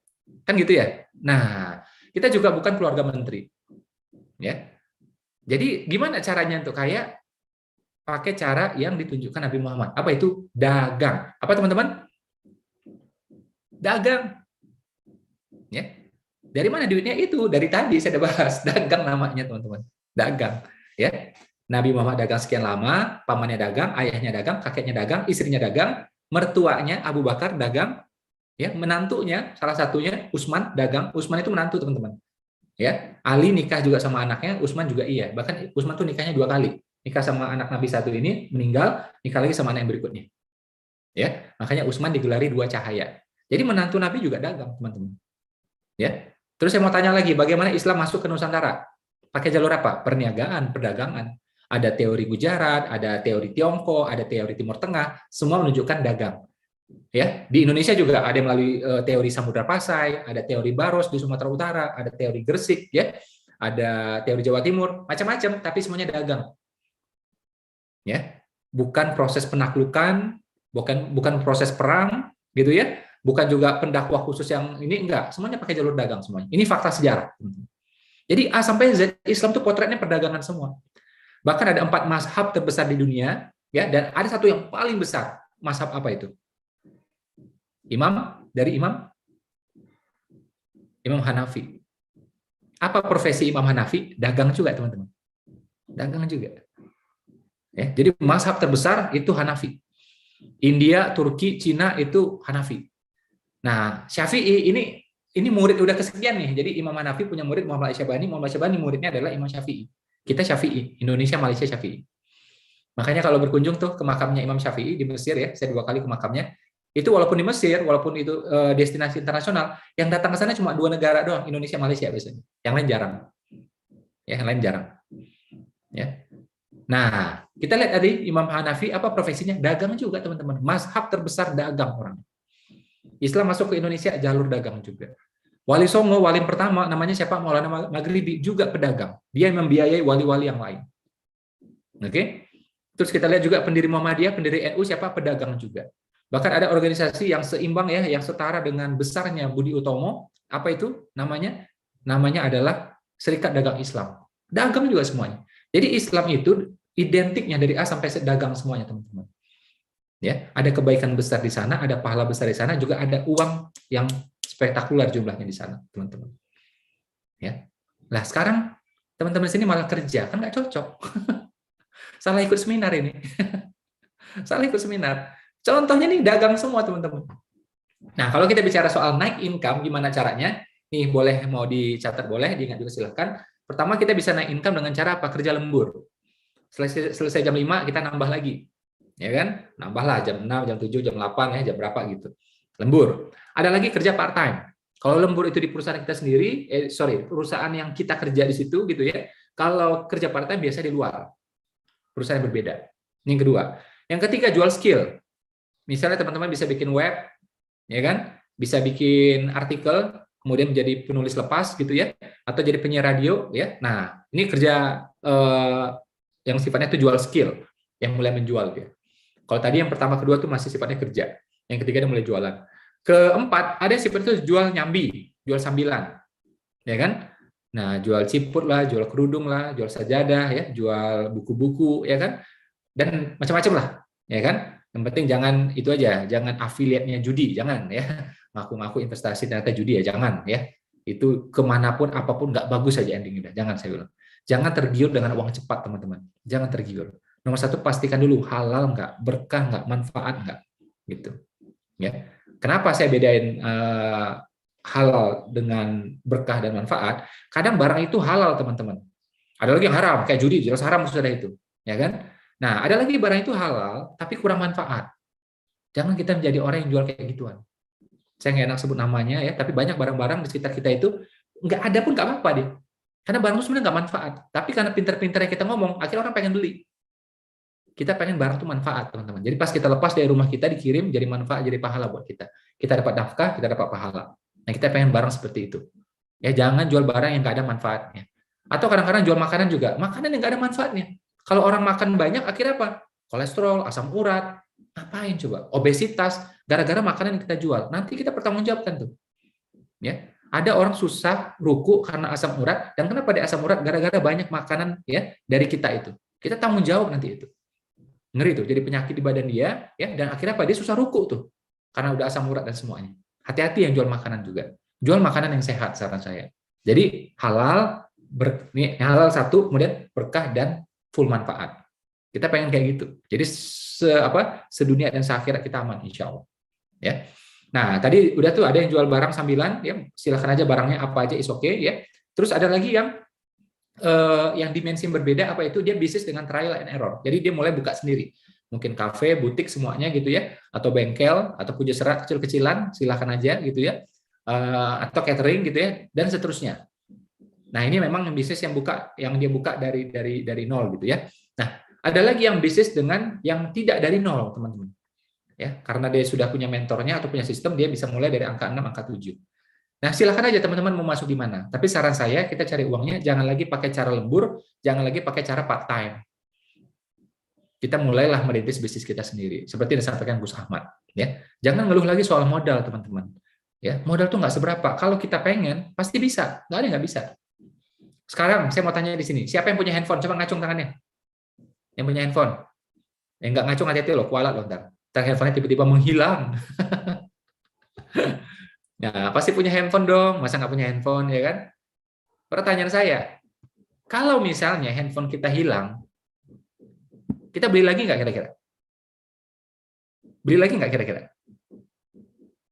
Speaker 2: Kan gitu ya? Nah, kita juga bukan keluarga menteri. Ya. Jadi, gimana caranya untuk kaya? Pakai cara yang ditunjukkan Nabi Muhammad. Apa itu? Dagang. Apa, teman-teman? Dagang. Ya. Dari mana duitnya itu? Dari tadi saya udah bahas, dagang namanya, teman-teman. Dagang, ya. Nabi Muhammad dagang sekian lama, pamannya dagang, ayahnya dagang, kakeknya dagang, istrinya dagang, mertuanya Abu Bakar dagang, ya, menantunya salah satunya Utsman dagang. Utsman itu menantu, teman-teman. Ya, Ali nikah juga sama anaknya, Utsman juga iya. Bahkan Utsman tuh nikahnya 2 kali. Nikah sama anak Nabi satu ini, meninggal, nikah lagi sama anak yang berikutnya. Ya, makanya Utsman digelari 2 cahaya. Jadi menantu Nabi juga dagang, teman-teman. Ya. Terus saya mau tanya lagi, bagaimana Islam masuk ke Nusantara? Pakai jalur apa? Perniagaan, perdagangan. Ada teori Gujarat, ada teori Tiongkok, ada teori Timur Tengah, semua menunjukkan dagang. Ya, di Indonesia juga ada melalui teori Samudra Pasai, ada teori Baros di Sumatera Utara, ada teori Gresik, ya, ada teori Jawa Timur, macam-macam, tapi semuanya dagang. Ya, bukan proses penaklukan, bukan proses perang, gitu ya, bukan juga pendakwah khusus yang ini, enggak, semuanya pakai jalur dagang semuanya. Ini fakta sejarah. Jadi A sampai Z Islam itu potretnya perdagangan semua. Bahkan ada 4 mazhab terbesar di dunia, ya, dan ada satu yang paling besar. Mazhab apa itu? Imam Hanafi. Apa profesi Imam Hanafi? Dagang juga, teman-teman. Dagang juga. Ya, jadi mazhab terbesar itu Hanafi. India, Turki, Cina itu Hanafi. Nah, Syafi'i ini murid udah kesekian nih. Jadi Imam Hanafi punya murid Muhammad Asy'abani. Muhammad Asy'abani muridnya adalah Imam Syafi'i. Kita Syafi'i, Indonesia, Malaysia Syafi'i. Makanya kalau berkunjung tuh ke makamnya Imam Syafi'i di Mesir, ya, saya 2 kali ke makamnya. Itu walaupun di Mesir, walaupun itu destinasi internasional, yang datang ke sana cuma 2 negara doang, Indonesia, Malaysia biasanya. Yang lain jarang. Ya, yang lain jarang. Ya. Nah, kita lihat tadi Imam Hanafi apa profesinya? Dagang juga, teman-teman. Mazhab terbesar dagang orang. Islam masuk ke Indonesia jalur dagang juga. Wali Songo, wali pertama namanya siapa? Maulana Maghribi, juga pedagang. Dia membiayai wali-wali yang lain. Oke? Terus kita lihat juga pendiri Muhammadiyah, pendiri NU siapa? Pedagang juga. Bahkan ada organisasi yang seimbang, ya, yang setara dengan besarnya Budi Utomo. Apa itu namanya? Namanya adalah Serikat Dagang Islam. Dagang juga semuanya. Jadi Islam itu identiknya dari A sampai Z dagang semuanya, teman-teman. Ya, ada kebaikan besar di sana, ada pahala besar di sana, juga ada uang yang spektakuler jumlahnya di sana, teman-teman. Ya. Nah, sekarang teman-teman sini malah kerja, kan nggak cocok. Salah ikut seminar ini. Salah ikut seminar. Contohnya nih dagang semua, teman-teman. Nah, kalau kita bicara soal naik income, gimana caranya? Nih, boleh mau dicatat, boleh, diingat juga silahkan. Pertama, kita bisa naik income dengan cara apa? Kerja lembur. Selesai jam 5, kita nambah lagi. Ya kan? Nambahlah jam 6, jam 7, jam 8, ya, jam berapa gitu. Lembur. Ada lagi kerja part time. Kalau lembur itu di perusahaan kita sendiri, perusahaan yang kita kerja di situ gitu ya. Kalau kerja part time biasa di luar. Perusahaan yang berbeda. Ini yang kedua. Yang ketiga, jual skill. Misalnya teman-teman bisa bikin web, ya kan? Bisa bikin artikel, kemudian menjadi penulis lepas gitu ya, atau jadi penyiar radio ya. Nah, ini kerja yang sifatnya itu jual skill, yang mulai menjual dia. Kalau tadi yang pertama kedua itu masih sifatnya kerja, yang ketiga dia mulai jualan. Keempat, ada sifatnya jual nyambi, jual sambilan, ya kan? Nah, jual ciput lah, jual kerudung lah, jual sajadah ya, jual buku-buku ya kan, dan macam-macam lah, ya kan? Yang penting jangan itu aja, jangan afiliatnya judi, jangan ya, ngaku-ngaku investasi ternyata judi ya, jangan ya. Itu kemanapun apapun nggak bagus saja endingnya, jangan saya bilang. Jangan tergiur dengan uang cepat, teman-teman. Jangan tergiur. Nomor satu, pastikan dulu halal nggak, berkah nggak, manfaat nggak, gitu. Ya. Kenapa saya bedain halal dengan berkah dan manfaat? Kadang barang itu halal, teman-teman. Ada lagi yang haram, kayak judi, jelas haram sudah itu, ya kan? Nah, ada lagi barang itu halal, tapi kurang manfaat. Jangan kita menjadi orang yang jual kayak gituan. Saya nggak enak sebut namanya ya, tapi banyak barang-barang di sekitar kita itu nggak ada pun nggak apa-apa deh. Karena barang itu sebenarnya nggak manfaat. Tapi karena pinter-pinternya kita ngomong, akhirnya orang pengen beli. Kita pengen barang itu manfaat, teman-teman. Jadi pas kita lepas dari rumah kita, dikirim, jadi manfaat, jadi pahala buat kita. Kita dapat nafkah, kita dapat pahala. Nah, kita pengen barang seperti itu. Ya, jangan jual barang yang nggak ada manfaatnya. Atau kadang-kadang jual makanan juga. Makanan yang nggak ada manfaatnya. Kalau orang makan banyak, akhirnya apa? Kolesterol, asam urat. Ngapain coba? Obesitas. Gara-gara makanan yang kita jual. Nanti kita pertanggungjawabkan tuh. Ya. Ada orang susah ruku karena asam urat. Dan kenapa dia asam urat? Gara-gara banyak makanan ya dari kita itu. Kita tanggung jawab nanti itu. Ngeri tuh, jadi penyakit di badan dia, ya, dan akhirnya apa? Dia susah ruku tuh, karena udah asam urat dan semuanya. Hati-hati yang jual makanan juga. Jual makanan yang sehat, saran saya. Jadi halal, halal satu, kemudian berkah dan full manfaat. Kita pengen kayak gitu. Jadi sedunia dan seakhirat kita aman, insya Allah. Ya. Nah, tadi udah tuh ada yang jual barang sambilan, ya, silakan aja barangnya apa aja, is okay, ya. Terus ada lagi yang dimensi berbeda, apa itu, dia bisnis dengan trial and error. Jadi dia mulai buka sendiri. Mungkin kafe, butik, semuanya gitu ya, atau bengkel, atau puja serat kecil-kecilan, silakan aja gitu ya. Atau catering gitu ya, dan seterusnya. Nah, ini memang bisnis yang dia buka dari nol gitu ya. Nah, ada lagi yang bisnis dengan yang tidak dari nol, teman-teman. Ya, karena dia sudah punya mentornya atau punya sistem, dia bisa mulai dari angka 6, angka 7. Nah, silakan aja teman-teman mau masuk di mana. Tapi saran saya, kita cari uangnya jangan lagi pakai cara lembur, jangan lagi pakai cara part time. Kita mulailah merintis bisnis kita sendiri, seperti yang disampaikan Gus Ahmad. Ya, jangan ngeluh lagi soal modal, teman-teman. Ya, modal tuh nggak seberapa. Kalau kita pengen, pasti bisa. Nggak ada yang nggak bisa. Sekarang saya mau tanya di sini, siapa yang punya handphone? Coba ngacung tangannya. Yang punya handphone. Yang nggak ngacung hati-hati loh, kualat loh ntar. Ntar handphonenya tiba-tiba menghilang. Nah, pasti punya handphone dong. Masa nggak punya handphone, ya kan? Pertanyaan saya, kalau misalnya handphone kita hilang, kita beli lagi nggak kira-kira? Beli lagi nggak kira-kira?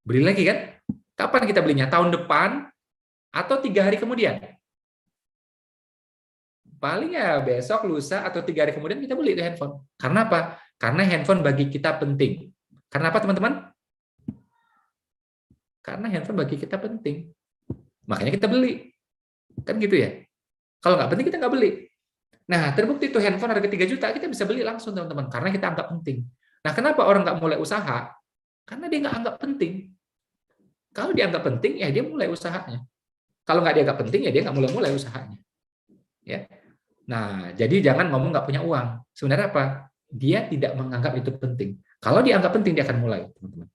Speaker 2: Beli lagi kan? Kapan kita belinya? Tahun depan atau 3 hari kemudian? Paling ya besok, lusa, atau 3 hari kemudian kita beli itu handphone. Karena apa? Karena handphone bagi kita penting. Karena apa teman-teman? Karena handphone bagi kita penting. Makanya kita beli. Kan gitu ya? Kalau nggak penting kita nggak beli. Nah, terbukti itu handphone harga 3 juta, kita bisa beli langsung teman-teman. Karena kita anggap penting. Nah, kenapa orang nggak mulai usaha? Karena dia nggak anggap penting. Kalau dianggap penting, ya dia mulai usahanya. Kalau nggak dianggap penting, ya dia nggak mulai usahanya. Ya. Nah, jadi jangan ngomong nggak punya uang. Sebenarnya apa? Dia tidak menganggap itu penting. Kalau dianggap penting, dia akan mulai, teman-teman.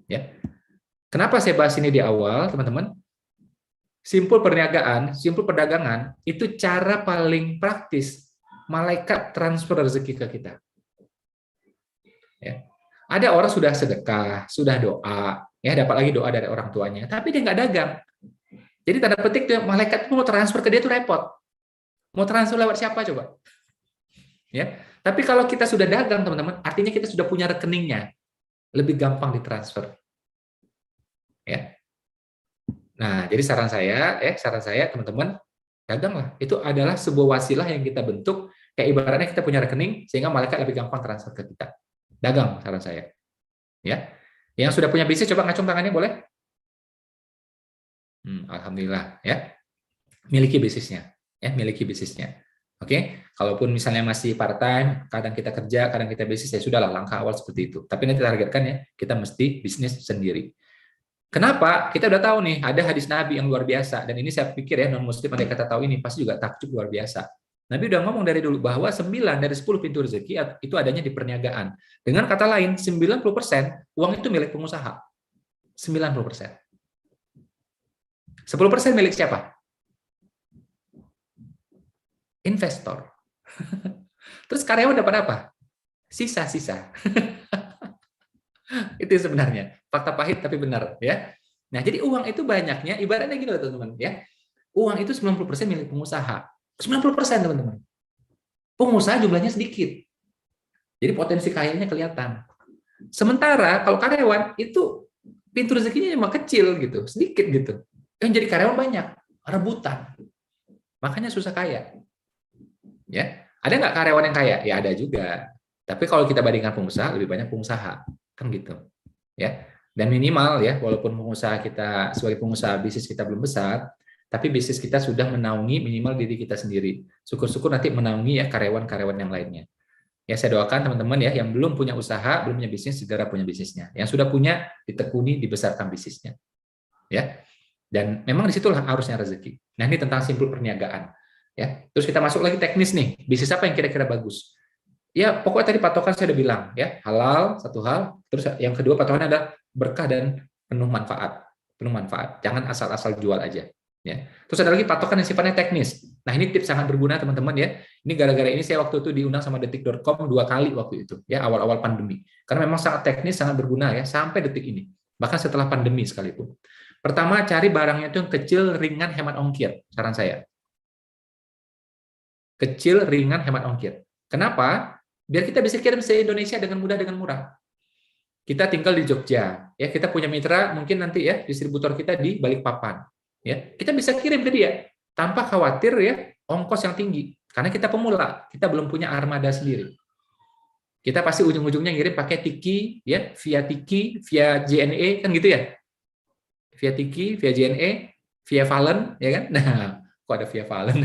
Speaker 2: Ya. Kenapa saya bahas ini di awal, teman-teman? Simpul perniagaan, simpul perdagangan, itu cara paling praktis malaikat transfer rezeki ke kita. Ya. Ada orang sudah sedekah, sudah doa, ya dapat lagi doa dari orang tuanya, tapi dia nggak dagang. Jadi tanda petik tuh malaikat mau transfer ke dia tuh repot. Mau transfer lewat siapa coba? Ya. Tapi kalau kita sudah dagang, teman-teman, artinya kita sudah punya rekeningnya. Lebih gampang ditransfer. Ya. Nah, jadi saran saya, teman-teman, daganglah. Itu adalah sebuah wasilah yang kita bentuk, kayak ibaratnya kita punya rekening, sehingga malaikat lebih gampang transfer ke kita. Dagang, saran saya. Ya. Yang sudah punya bisnis, coba ngacung tangannya, boleh? Alhamdulillah, ya. Miliki bisnisnya. Ya, miliki bisnisnya. Oke, kalaupun misalnya masih part time, kadang kita kerja, kadang kita bisnis, ya sudahlah langkah awal seperti itu. Tapi nanti targetkan ya, kita mesti bisnis sendiri. Kenapa? Kita udah tahu nih, ada hadis Nabi yang luar biasa, dan ini saya pikir ya non muslim ada kata tahu ini pasti juga takjub luar biasa. Nabi udah ngomong dari dulu bahwa 9 dari 10 pintu rezeki itu adanya di perniagaan. Dengan kata lain, 90% uang itu milik pengusaha. 90%. 10% milik siapa? Investor. Terus karyawan dapat apa? Sisa-sisa. Itu sebenarnya fakta pahit tapi benar, ya. Nah, jadi uang itu banyaknya ibaratnya gini loh teman-teman, ya. Uang itu 90% milik pengusaha. 90% teman-teman. Pengusaha jumlahnya sedikit. Jadi potensi kayanya kelihatan. Sementara kalau karyawan itu pintu rezekinya cuma kecil gitu, sedikit gitu. Yang jadi karyawan banyak, rebutan. Makanya susah kaya. Ya, ada nggak karyawan yang kaya? Ya ada juga. Tapi kalau kita bandingkan pengusaha, lebih banyak pengusaha, kan gitu. Ya, dan minimal ya, walaupun pengusaha kita sebagai pengusaha bisnis kita belum besar, tapi bisnis kita sudah menaungi minimal diri kita sendiri. Syukur-syukur nanti menaungi ya karyawan-karyawan yang lainnya. Ya saya doakan teman-teman ya yang belum punya usaha, belum punya bisnis segera punya bisnisnya. Yang sudah punya ditekuni, dibesarkan bisnisnya. Ya. Dan memang disitulah harusnya rezeki. Nah ini tentang simpul perniagaan. Ya, terus kita masuk lagi teknis nih, bisnis apa yang kira-kira bagus? Ya, pokoknya tadi patokan saya udah bilang, ya halal satu hal, terus yang kedua patokannya adalah berkah dan penuh manfaat, Jangan asal-asal jual aja. Ya, terus ada lagi patokan yang sifatnya teknis. Nah ini tips sangat berguna teman-teman ya. Ini gara-gara ini saya waktu itu diundang sama detik.com 2 kali waktu itu, ya awal-awal pandemi. Karena memang sangat teknis, sangat berguna ya sampai detik ini, bahkan setelah pandemi sekalipun. Pertama cari barangnya itu yang kecil, ringan, hemat ongkir, saran saya. Kecil, ringan, hemat ongkir. Kenapa? Biar kita bisa kirim se-Indonesia dengan mudah, dengan murah. Kita tinggal di Jogja, ya kita punya mitra mungkin nanti ya distributor kita di Balikpapan, ya kita bisa kirim ke dia tanpa khawatir ya ongkos yang tinggi, karena kita pemula, kita belum punya armada sendiri. Kita pasti ujung-ujungnya ngirim pakai Tiki, ya via JNE kan gitu ya, via Tiki, via JNE, via Valen, ya kan? Nah, kok ada via Valen?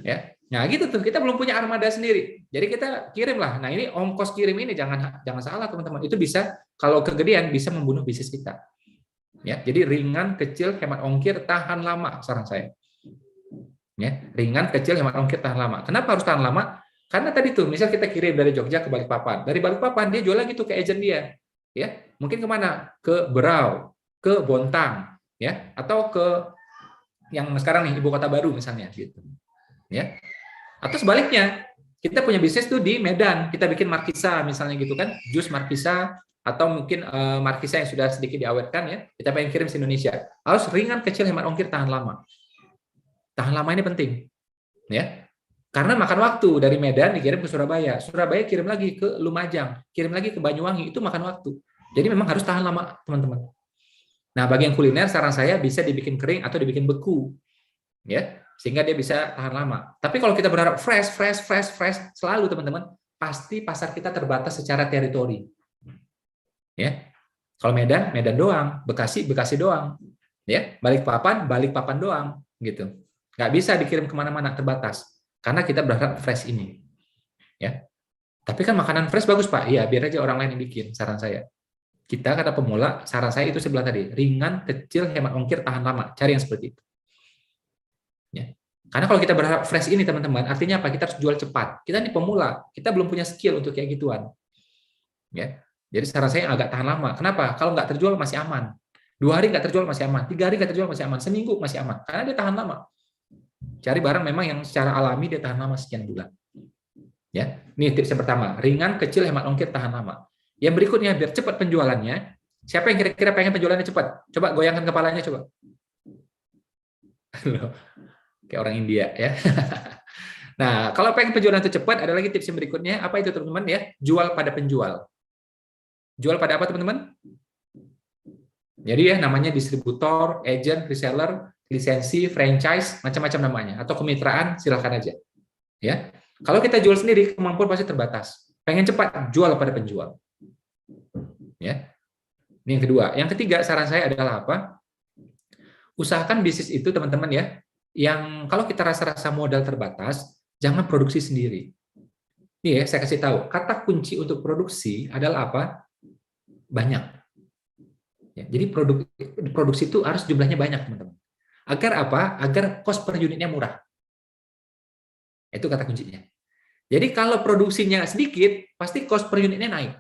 Speaker 2: Ya. Nah, gitu tuh, kita belum punya armada sendiri. Jadi kita kirim lah. Nah, ini ongkos kirim ini jangan salah teman-teman. Itu bisa kalau kegedean bisa membunuh bisnis kita. Ya, jadi ringan, kecil, hemat ongkir, tahan lama saran saya. Ya, ringan, kecil, hemat ongkir, tahan lama. Kenapa harus tahan lama? Karena tadi tuh, misal kita kirim dari Jogja ke Balikpapan. Dari Balikpapan dia jual lagi tuh ke agent dia. Ya, mungkin kemana? Ke Berau, ke Bontang, ya, atau ke yang sekarang nih ibu kota baru misalnya gitu. Ya. Atau sebaliknya, kita punya bisnis tuh di Medan, kita bikin markisa misalnya gitu kan, jus markisa atau mungkin markisa yang sudah sedikit diawetkan ya, kita pengen kirim ke Indonesia. Harus ringan, kecil, hemat ongkir, tahan lama. Tahan lama ini penting, ya. Karena makan waktu dari Medan dikirim ke Surabaya, Surabaya kirim lagi ke Lumajang, kirim lagi ke Banyuwangi, itu makan waktu. Jadi memang harus tahan lama, teman-teman. Nah, bagi yang kuliner, saran saya bisa dibikin kering atau dibikin beku, ya, sehingga dia bisa tahan lama. Tapi kalau kita berharap fresh selalu teman-teman, pasti pasar kita terbatas secara teritori. Ya, kalau Medan doang, Bekasi doang, ya, Balikpapan doang, gitu. Nggak bisa dikirim kemana-mana, terbatas. Karena kita berharap fresh ini, ya. Tapi kan makanan fresh bagus Pak, iya biar aja orang lain yang bikin. Saran saya, kita kata pemula, saran saya itu sebelah tadi, ringan, kecil, hemat ongkir, tahan lama. Cari yang seperti itu. Ya. Karena kalau kita berharap fresh ini teman-teman, artinya apa? Kita harus jual cepat. Kita ini pemula, kita belum punya skill untuk kayak gituan. Ya. Jadi saran saya agak tahan lama. Kenapa? Kalau nggak terjual masih aman. 2 hari nggak terjual masih aman. 3 hari nggak terjual masih aman. Seminggu masih aman. Karena dia tahan lama. Cari barang memang yang secara alami dia tahan lama sekian bulan. Ya. Ini tips yang pertama. Ringan, kecil, hemat ongkir, tahan lama. Yang berikutnya biar cepat penjualannya. Siapa yang kira-kira pengen penjualannya cepat? Coba goyangkan kepalanya coba. Kayak orang India ya. Nah, kalau pengen penjualan itu cepat, ada lagi tips yang berikutnya. Apa itu teman-teman ya? Jual pada penjual. Jual pada apa teman-teman? Jadi ya namanya distributor, agent, reseller, lisensi, franchise, macam-macam namanya. Atau kemitraan, silakan aja. Ya. Kalau kita jual sendiri, kemampuan pasti terbatas. Pengen cepat, jual pada penjual. Ya. Ini yang kedua. Yang ketiga, saran saya adalah apa? Usahakan bisnis itu teman-teman ya, yang kalau kita rasa-rasa modal terbatas, jangan produksi sendiri. Nih ya, saya kasih tahu, kata kunci untuk produksi adalah apa? Banyak. Ya, jadi produksi itu harus jumlahnya banyak, teman-teman. Agar apa? Agar cost per unitnya murah. Itu kata kuncinya. Jadi kalau produksinya sedikit, pasti cost per unitnya naik.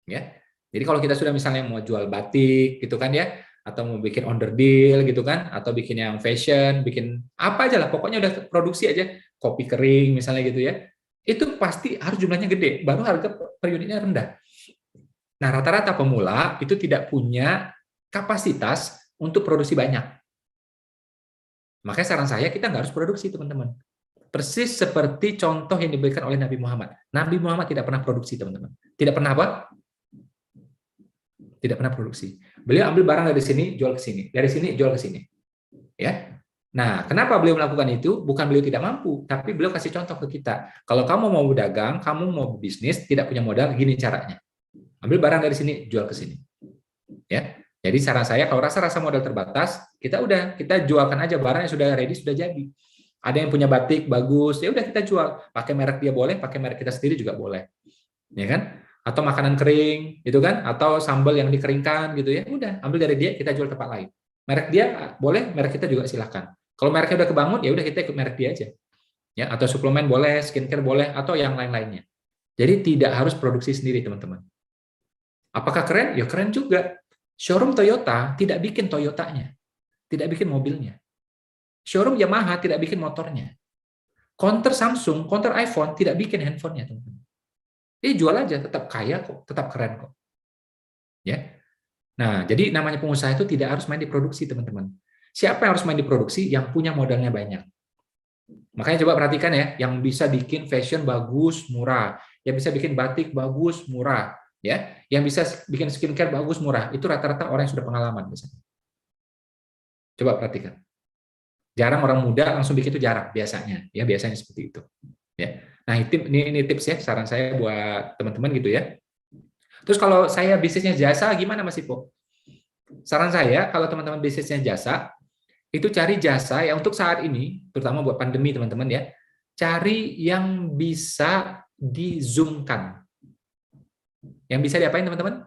Speaker 2: Ya. Jadi kalau kita sudah misalnya mau jual batik, gitu kan ya, atau mau bikin under deal gitu kan, atau bikin yang fashion, bikin apa aja lah, pokoknya udah produksi aja, kopi kering misalnya gitu ya, itu pasti harus jumlahnya gede, baru harga per unitnya rendah. Nah, rata-rata pemula itu tidak punya kapasitas untuk produksi banyak. Makanya saran saya, kita nggak harus produksi, teman-teman. Persis seperti contoh yang diberikan oleh Nabi Muhammad. Nabi Muhammad tidak pernah produksi, teman-teman. Tidak pernah apa? Tidak pernah produksi. Beliau ambil barang dari sini, jual ke sini. Dari sini, jual ke sini. Ya. Nah, kenapa beliau melakukan itu? Bukan beliau tidak mampu, tapi beliau kasih contoh ke kita. Kalau kamu mau berdagang, kamu mau bisnis, tidak punya modal, gini caranya. Ambil barang dari sini, jual ke sini. Ya. Jadi saran saya, kalau rasa-rasa modal terbatas, kita jualkan aja barang yang sudah ready, sudah jadi. Ada yang punya batik bagus, ya udah kita jual. Pakai merek dia boleh, pakai merek kita sendiri juga boleh. Ya kan? Atau makanan kering gitu kan, atau sambal yang dikeringkan gitu ya, udah ambil dari dia, kita jual tempat lain. Merek dia boleh, merek kita juga silakan. Kalau mereknya udah kebangun, ya udah kita ikut merek dia aja. Ya, atau suplemen boleh, skincare boleh, atau yang lain-lainnya. Jadi tidak harus produksi sendiri, teman-teman. Apakah keren? Ya keren juga. Showroom Toyota tidak bikin Toyotanya, tidak bikin mobilnya. Showroom Yamaha tidak bikin motornya. Counter Samsung, counter iPhone tidak bikin handphonenya, teman-teman. Jual aja, tetap kaya kok, tetap keren kok. Ya. Nah, jadi namanya pengusaha itu tidak harus main di produksi, teman-teman. Siapa yang harus main di produksi? Yang punya modalnya banyak. Makanya coba perhatikan ya, yang bisa bikin fashion bagus, murah. Yang bisa bikin batik bagus, murah. Ya, yang bisa bikin skincare bagus, murah. Itu rata-rata orang yang sudah pengalaman. Biasanya. Coba perhatikan. Jarang orang muda langsung bikin itu, jarang biasanya. Ya, biasanya seperti itu. Ya. Nah, ini tips ya, saran saya buat teman-teman gitu ya. Terus kalau saya bisnisnya jasa, gimana Mas Ipo? Saran saya, kalau teman-teman bisnisnya jasa, itu cari jasa ya untuk saat ini, terutama buat pandemi teman-teman ya, cari yang bisa di-zoom-kan. Yang bisa diapain teman-teman?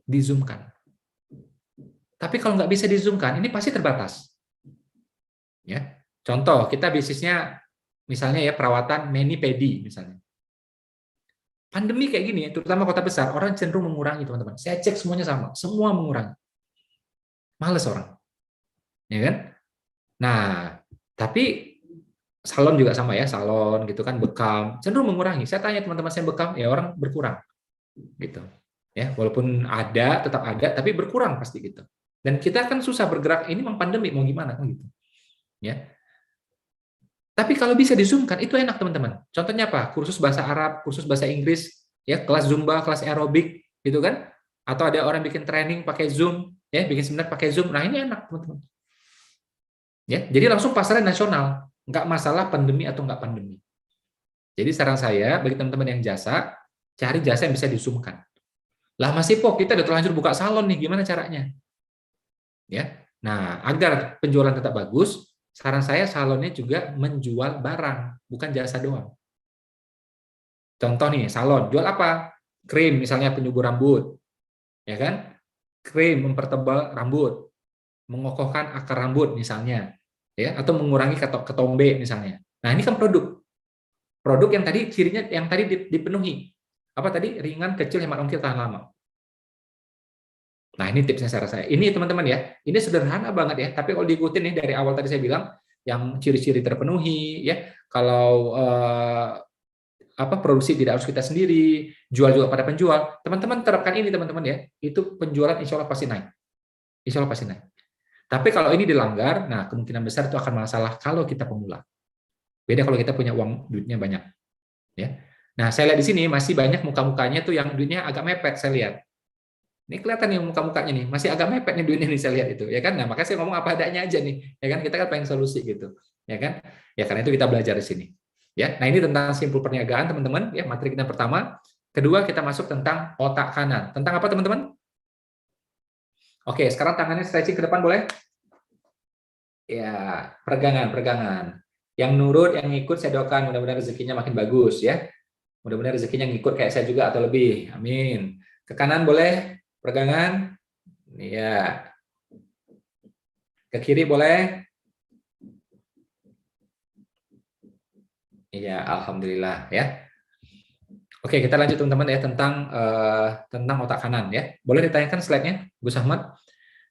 Speaker 2: Di-zoom-kan. Tapi kalau nggak bisa di-zoom-kan, ini pasti terbatas. Ya, contoh kita bisnisnya misalnya ya perawatan mani-pedi misalnya. Pandemi kayak gini, terutama kota besar, orang cenderung mengurangi teman-teman. Saya cek semuanya sama, semua mengurangi. Males orang, ya kan? Nah, tapi salon juga sama ya, salon gitu kan bekam, cenderung mengurangi. Saya tanya teman-teman saya bekam, ya orang berkurang, gitu. Ya, walaupun ada, tetap ada, tapi berkurang pasti gitu. Dan kita kan susah bergerak, ini memang pandemi, mau gimana kan gitu. Ya. Tapi kalau bisa di-zoom-kan, itu enak teman-teman. Contohnya apa? Kursus bahasa Arab, kursus bahasa Inggris, ya kelas Zumba, kelas aerobik, gitu kan? Atau ada orang bikin training pakai Zoom, ya bikin seminar pakai Zoom. Nah ini enak teman-teman. Ya, jadi langsung pasarnya nasional, nggak masalah pandemi atau nggak pandemi. Jadi saran saya bagi teman-teman yang jasa, cari jasa yang bisa di-zoom-kan. Lah masih Pok, kita udah terlanjur buka salon nih, gimana caranya? Ya, nah agar penjualan tetap bagus, saran saya salonnya juga menjual barang, bukan jasa doang. Contoh nih, salon jual apa? Krim misalnya penyubur rambut, ya kan? Krim mempertebal rambut, mengokohkan akar rambut misalnya, ya, atau mengurangi ketombe misalnya. Nah ini kan produk yang tadi cirinya yang tadi dipenuhi. Apa tadi? Ringan, kecil, hemat ongkir, tahan lama. Nah, ini tipsnya saya rasa. Ini teman-teman ya, ini sederhana banget ya, tapi kalau diikutin nih dari awal tadi saya bilang yang ciri-ciri terpenuhi ya, kalau produksi tidak harus kita sendiri, jual juga pada penjual. Teman-teman terapkan ini teman-teman ya, itu penjualan insya Allah pasti naik. Insya Allah pasti naik. Tapi kalau ini dilanggar, nah kemungkinan besar itu akan masalah kalau kita pemula. Beda kalau kita punya uang, duitnya banyak. Ya. Nah, saya lihat di sini masih banyak muka-mukanya tuh yang duitnya agak mepet saya lihat. Ini kelihatan nih muka-mukanya nih, masih agak mepet nih duitnya nih saya lihat itu, ya kan? Nah, makanya saya ngomong apa adanya aja nih, ya kan? Kita kan pengen solusi gitu, ya kan? Ya karena itu kita belajar di sini. Ya, nah ini tentang simpul perniagaan teman-teman, ya materi kita pertama. Kedua kita masuk tentang otak kanan. Tentang apa teman-teman? Oke, sekarang tangannya stretching ke depan boleh? Ya, peregangan. Yang nurut, yang ngikut saya doakan mudah-mudahan rezekinya makin bagus ya. Mudah-mudahan rezekinya ngikut kayak saya juga atau lebih. Amin. Ke kanan boleh? Peregangan. Ya. Ke kiri boleh? Iya, alhamdulillah ya. Oke, kita lanjut teman-teman ya tentang otak kanan ya. Boleh ditanyakan slide-nya, Gus Ahmad?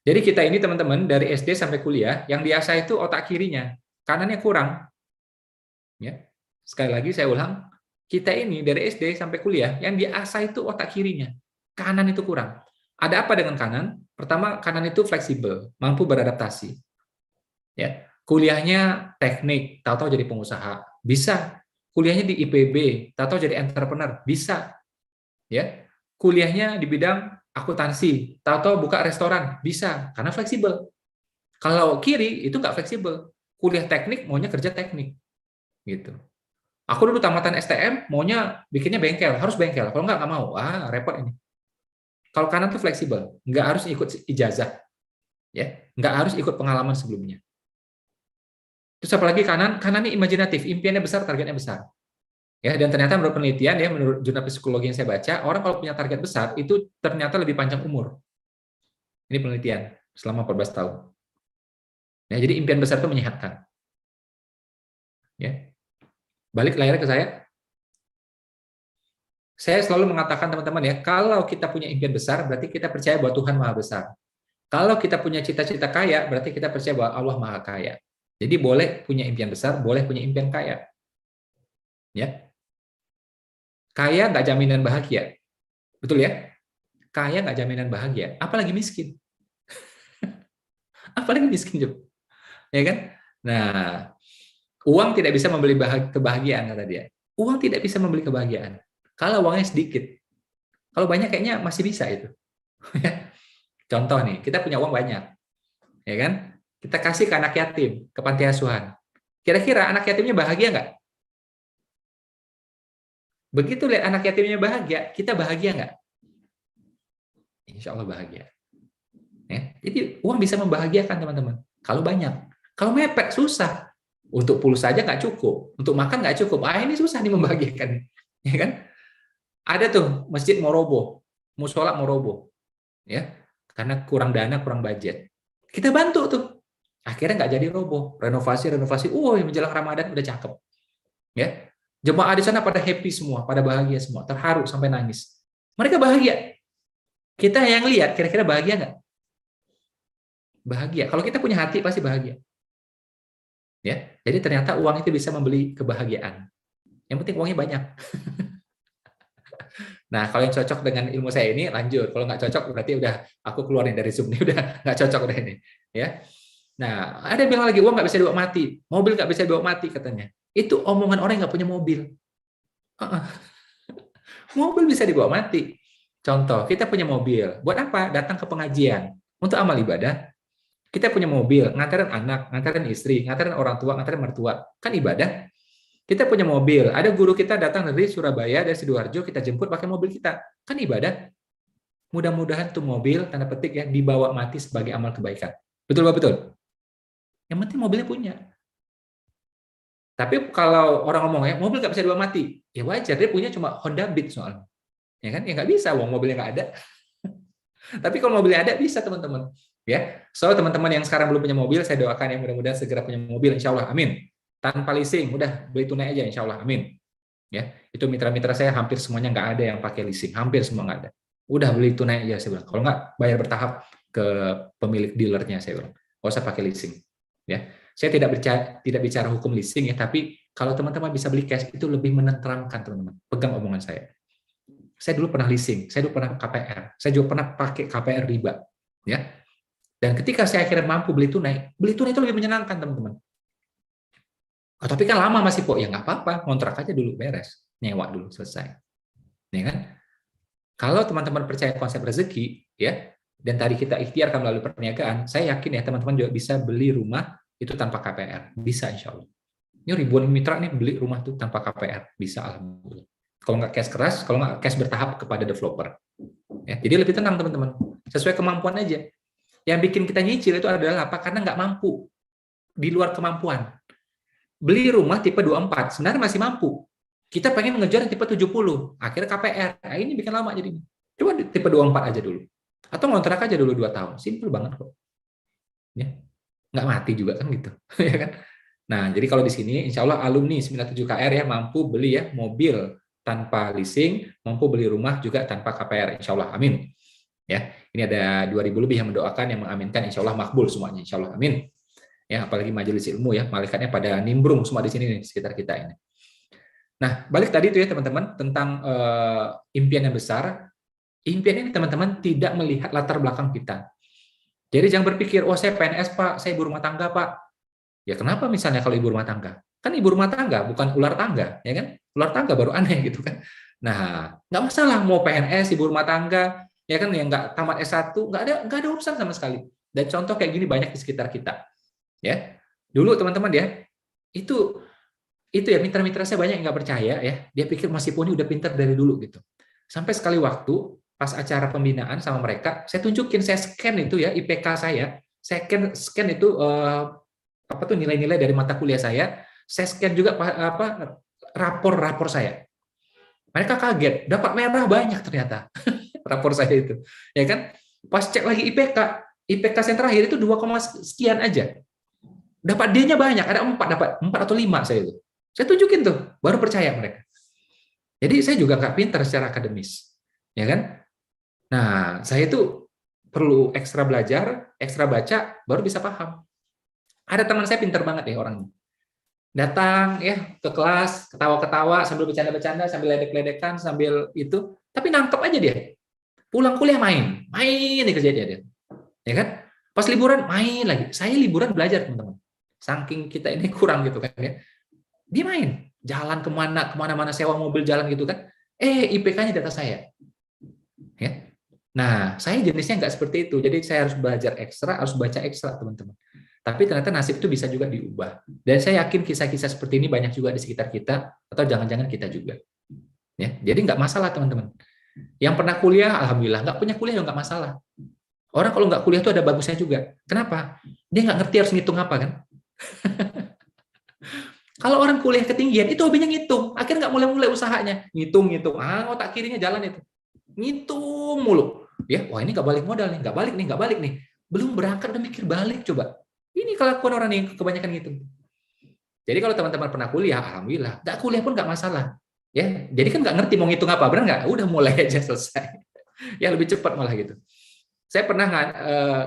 Speaker 2: Jadi kita ini teman-teman dari SD sampai kuliah yang diasah itu otak kirinya, kanannya kurang. Ya. Sekali lagi saya ulang, kita ini dari SD sampai kuliah yang diasah itu otak kirinya, kanan itu kurang. Ada apa dengan kanan? Pertama, kanan itu fleksibel, mampu beradaptasi. Ya, kuliahnya teknik, tahu-tahu jadi pengusaha, bisa. Kuliahnya di IPB, tahu-tahu jadi entrepreneur, bisa. Ya, kuliahnya di bidang akuntansi, tahu-tahu buka restoran, bisa, karena fleksibel. Kalau kiri itu nggak fleksibel, kuliah teknik maunya kerja teknik, gitu. Aku dulu tamatan STM, maunya bikinnya bengkel, harus bengkel. Kalau nggak mau, repot ini. Kalau kanan tuh fleksibel, nggak harus ikut ijazah, ya, nggak harus ikut pengalaman sebelumnya. Terus apalagi kanan ini imajinatif, impiannya besar, targetnya besar. Ya, dan ternyata menurut penelitian ya, menurut jurnal psikologi yang saya baca, orang kalau punya target besar itu ternyata lebih panjang umur. Ini penelitian selama 14 tahun. Ya, jadi impian besar itu menyehatkan. Ya. Balik layar ke saya. Saya selalu mengatakan teman-teman ya, kalau kita punya impian besar, berarti kita percaya bahwa Tuhan Maha Besar. Kalau kita punya cita-cita kaya, berarti kita percaya bahwa Allah Maha Kaya. Jadi boleh punya impian besar, boleh punya impian kaya. Ya. Kaya nggak jaminan bahagia. Betul ya? Kaya nggak jaminan bahagia. Apalagi miskin. Apalagi miskin juga. Ya kan? Nah, uang tidak bisa membeli kebahagiaan, kata dia. Uang tidak bisa membeli kebahagiaan. Kalau uangnya sedikit. Kalau banyak kayaknya masih bisa itu. Contoh nih, kita punya uang banyak. Ya kan? Kita kasih ke anak yatim, ke panti asuhan. Kira-kira anak yatimnya bahagia nggak? Begitu lihat anak yatimnya bahagia, kita bahagia nggak? Insya Allah bahagia. Ya, jadi uang bisa membahagiakan teman-teman. Kalau banyak. Kalau mepet susah. Untuk pulsa aja nggak cukup, untuk makan nggak cukup. Ini susah nih membagikan, ya kan? Ada tuh masjid mau roboh, musola mau roboh, ya, karena kurang dana, kurang budget. Kita bantu tuh, akhirnya nggak jadi roboh. Renovasi. Menjelang Ramadan udah cakep, ya. Jemaah di sana pada happy semua, pada bahagia semua, terharu sampai nangis. Mereka bahagia. Kita yang lihat, kira-kira bahagia nggak? Bahagia. Kalau kita punya hati pasti bahagia. Ya, jadi ternyata uang itu bisa membeli kebahagiaan. Yang penting uangnya banyak. Nah, kalau yang cocok dengan ilmu saya ini lanjut. Kalau nggak cocok berarti udah aku keluarin dari Zoom nih, udah nggak cocok udah ini. Ya. Nah, ada yang bilang lagi uang nggak bisa dibawa mati, mobil nggak bisa dibawa mati katanya. Itu omongan orang yang nggak punya mobil. Mobil bisa dibawa mati. Contoh, kita punya mobil. Buat apa? Datang ke pengajian. Untuk amal ibadah. Kita punya mobil, nganterin anak, nganterin istri, nganterin orang tua, nganterin mertua. Kan ibadah. Kita punya mobil, ada guru kita datang dari Surabaya, dari Sidoarjo, kita jemput pakai mobil kita. Kan ibadah. Mudah-mudahan tuh mobil, tanda petik ya, dibawa mati sebagai amal kebaikan. Betul, Pak? Betul? Yang penting mobilnya punya. Tapi kalau orang ngomong ya, mobil nggak bisa dibawa mati. Ya wajar, dia punya cuma Honda Beat soalnya. Ya kan? Ya nggak bisa, mobilnya nggak ada. Tapi kalau mobilnya ada, bisa teman-teman. Ya, so teman-teman yang sekarang belum punya mobil, saya doakan yang mudah-mudahan segera punya mobil, insya Allah, amin. Tanpa leasing, udah beli tunai aja, insya Allah, amin. Ya, itu mitra-mitra saya hampir semuanya nggak ada yang pakai leasing, hampir semua nggak ada. Udah beli tunai aja, saya bilang. Kalau nggak, bayar bertahap ke pemilik dealernya, saya bilang. Nggak usah pakai leasing. Ya, saya tidak bicara hukum leasing ya, tapi kalau teman-teman bisa beli cash itu lebih menenteramkan teman-teman. Pegang omongan saya. Saya dulu pernah leasing, saya dulu pernah KPR, saya juga pernah pakai KPR riba, ya. Dan ketika saya akhirnya mampu beli tunai itu lebih menyenangkan, teman-teman. Tapi kan lama masih kok, ya nggak apa-apa, kontrak aja dulu beres, nyewa dulu selesai, ya kan? Kalau teman-teman percaya konsep rezeki, ya, dan tadi kita ikhtiarkan melalui perniagaan, saya yakin ya teman-teman juga bisa beli rumah itu tanpa KPR, bisa insya Allah. Ini ribuan mitra nih beli rumah itu tanpa KPR, bisa alhamdulillah. Kalau nggak cash keras, kalau nggak cash bertahap kepada developer. Ya, jadi lebih tenang teman-teman, sesuai kemampuan aja. Yang bikin kita nyicil itu adalah apa? Karena nggak mampu, di luar kemampuan. Beli rumah tipe 24, sebenarnya masih mampu. Kita pengen ngejar tipe 70, akhirnya KPR. Nah, ini bikin lama jadinya. Coba tipe 24 aja dulu. Atau ngontrak aja dulu 2 tahun. Simple banget kok. Ya. Nggak mati juga kan gitu. Ya kan? Nah, jadi kalau di sini insya Allah alumni 97KR ya mampu beli ya mobil tanpa leasing, mampu beli rumah juga tanpa KPR, insya Allah, amin. Ya, ini ada 2.000 lebih yang mendoakan, yang mengaminkan, insya Allah makbul semuanya, insya Allah, amin. Ya, apalagi majelis ilmu ya, malaikatnya pada nimbrung semua di sini nih, sekitar kita ini. Nah, balik tadi itu ya teman-teman tentang impian yang besar. Impian ini teman-teman tidak melihat latar belakang kita. Jadi jangan berpikir, oh saya PNS Pak, saya ibu rumah tangga Pak. Ya kenapa misalnya kalau ibu rumah tangga? Kan ibu rumah tangga bukan ular tangga, ya kan? Ular tangga baru aneh gitu kan. Nah, nggak masalah mau PNS ibu rumah tangga, ya kan, yang nggak tamat S1, nggak ada urusan sama sekali. Dan contoh kayak gini banyak di sekitar kita. Ya. Dulu teman-teman ya, itu ya mitra-mitra saya banyak yang nggak percaya ya. Dia pikir Mas Iponi udah pintar dari dulu gitu. Sampai sekali waktu pas acara pembinaan sama mereka, saya tunjukin, saya scan itu ya IPK saya scan itu apa tuh nilai-nilai dari mata kuliah saya scan juga apa rapor saya. Mereka kaget, dapat merah banyak ternyata rapor saya itu, ya kan? Pas cek lagi IPK saya terakhir itu 2, sekian aja. Dapat D-nya banyak, ada 4, dapat 4 atau 5 saya itu. Saya tunjukin tuh, baru percaya mereka. Jadi saya juga nggak pintar secara akademis, ya kan? Nah, saya itu perlu ekstra belajar, ekstra baca, baru bisa paham. Ada teman saya pintar banget ya orangnya. Datang ya ke kelas, ketawa-ketawa sambil bercanda-bercanda, sambil ledek-ledekan, sambil itu, tapi nangkep aja dia. Pulang kuliah main nih kerja dia. Ya kan? Pas liburan main lagi. Saya liburan belajar, teman-teman. Saking kita ini kurang gitu kan ya. Dia main, jalan kemana-mana sewa mobil jalan gitu kan. IPK-nya data saya. Ya. Nah, saya jenisnya nggak seperti itu. Jadi saya harus belajar ekstra, harus baca ekstra, teman-teman. Tapi ternyata nasib itu bisa juga diubah. Dan saya yakin kisah-kisah seperti ini banyak juga di sekitar kita, atau jangan-jangan kita juga. Ya, jadi nggak masalah, teman-teman. Yang pernah kuliah, alhamdulillah. Nggak punya kuliah, nggak masalah. Orang kalau nggak kuliah tuh ada bagusnya juga. Kenapa? Dia nggak ngerti harus ngitung apa kan? Kalau orang kuliah ketinggian, itu hobinya ngitung. Akhirnya nggak mulai-mulai usahanya. Ngitung-ngitung. Otak kirinya jalan itu. Ngitung mulu. Ya, wah ini nggak balik modal nih, nggak balik nih. Belum berangkat udah mikir balik coba. Ini kelakuan orang yang kebanyakan ngitung. Jadi kalau teman-teman pernah kuliah, alhamdulillah. Nggak kuliah pun nggak masalah. Ya, jadi kan nggak ngerti mau ngitung apa, benar nggak? Udah mulai aja selesai. Ya lebih cepat malah gitu. Saya pernah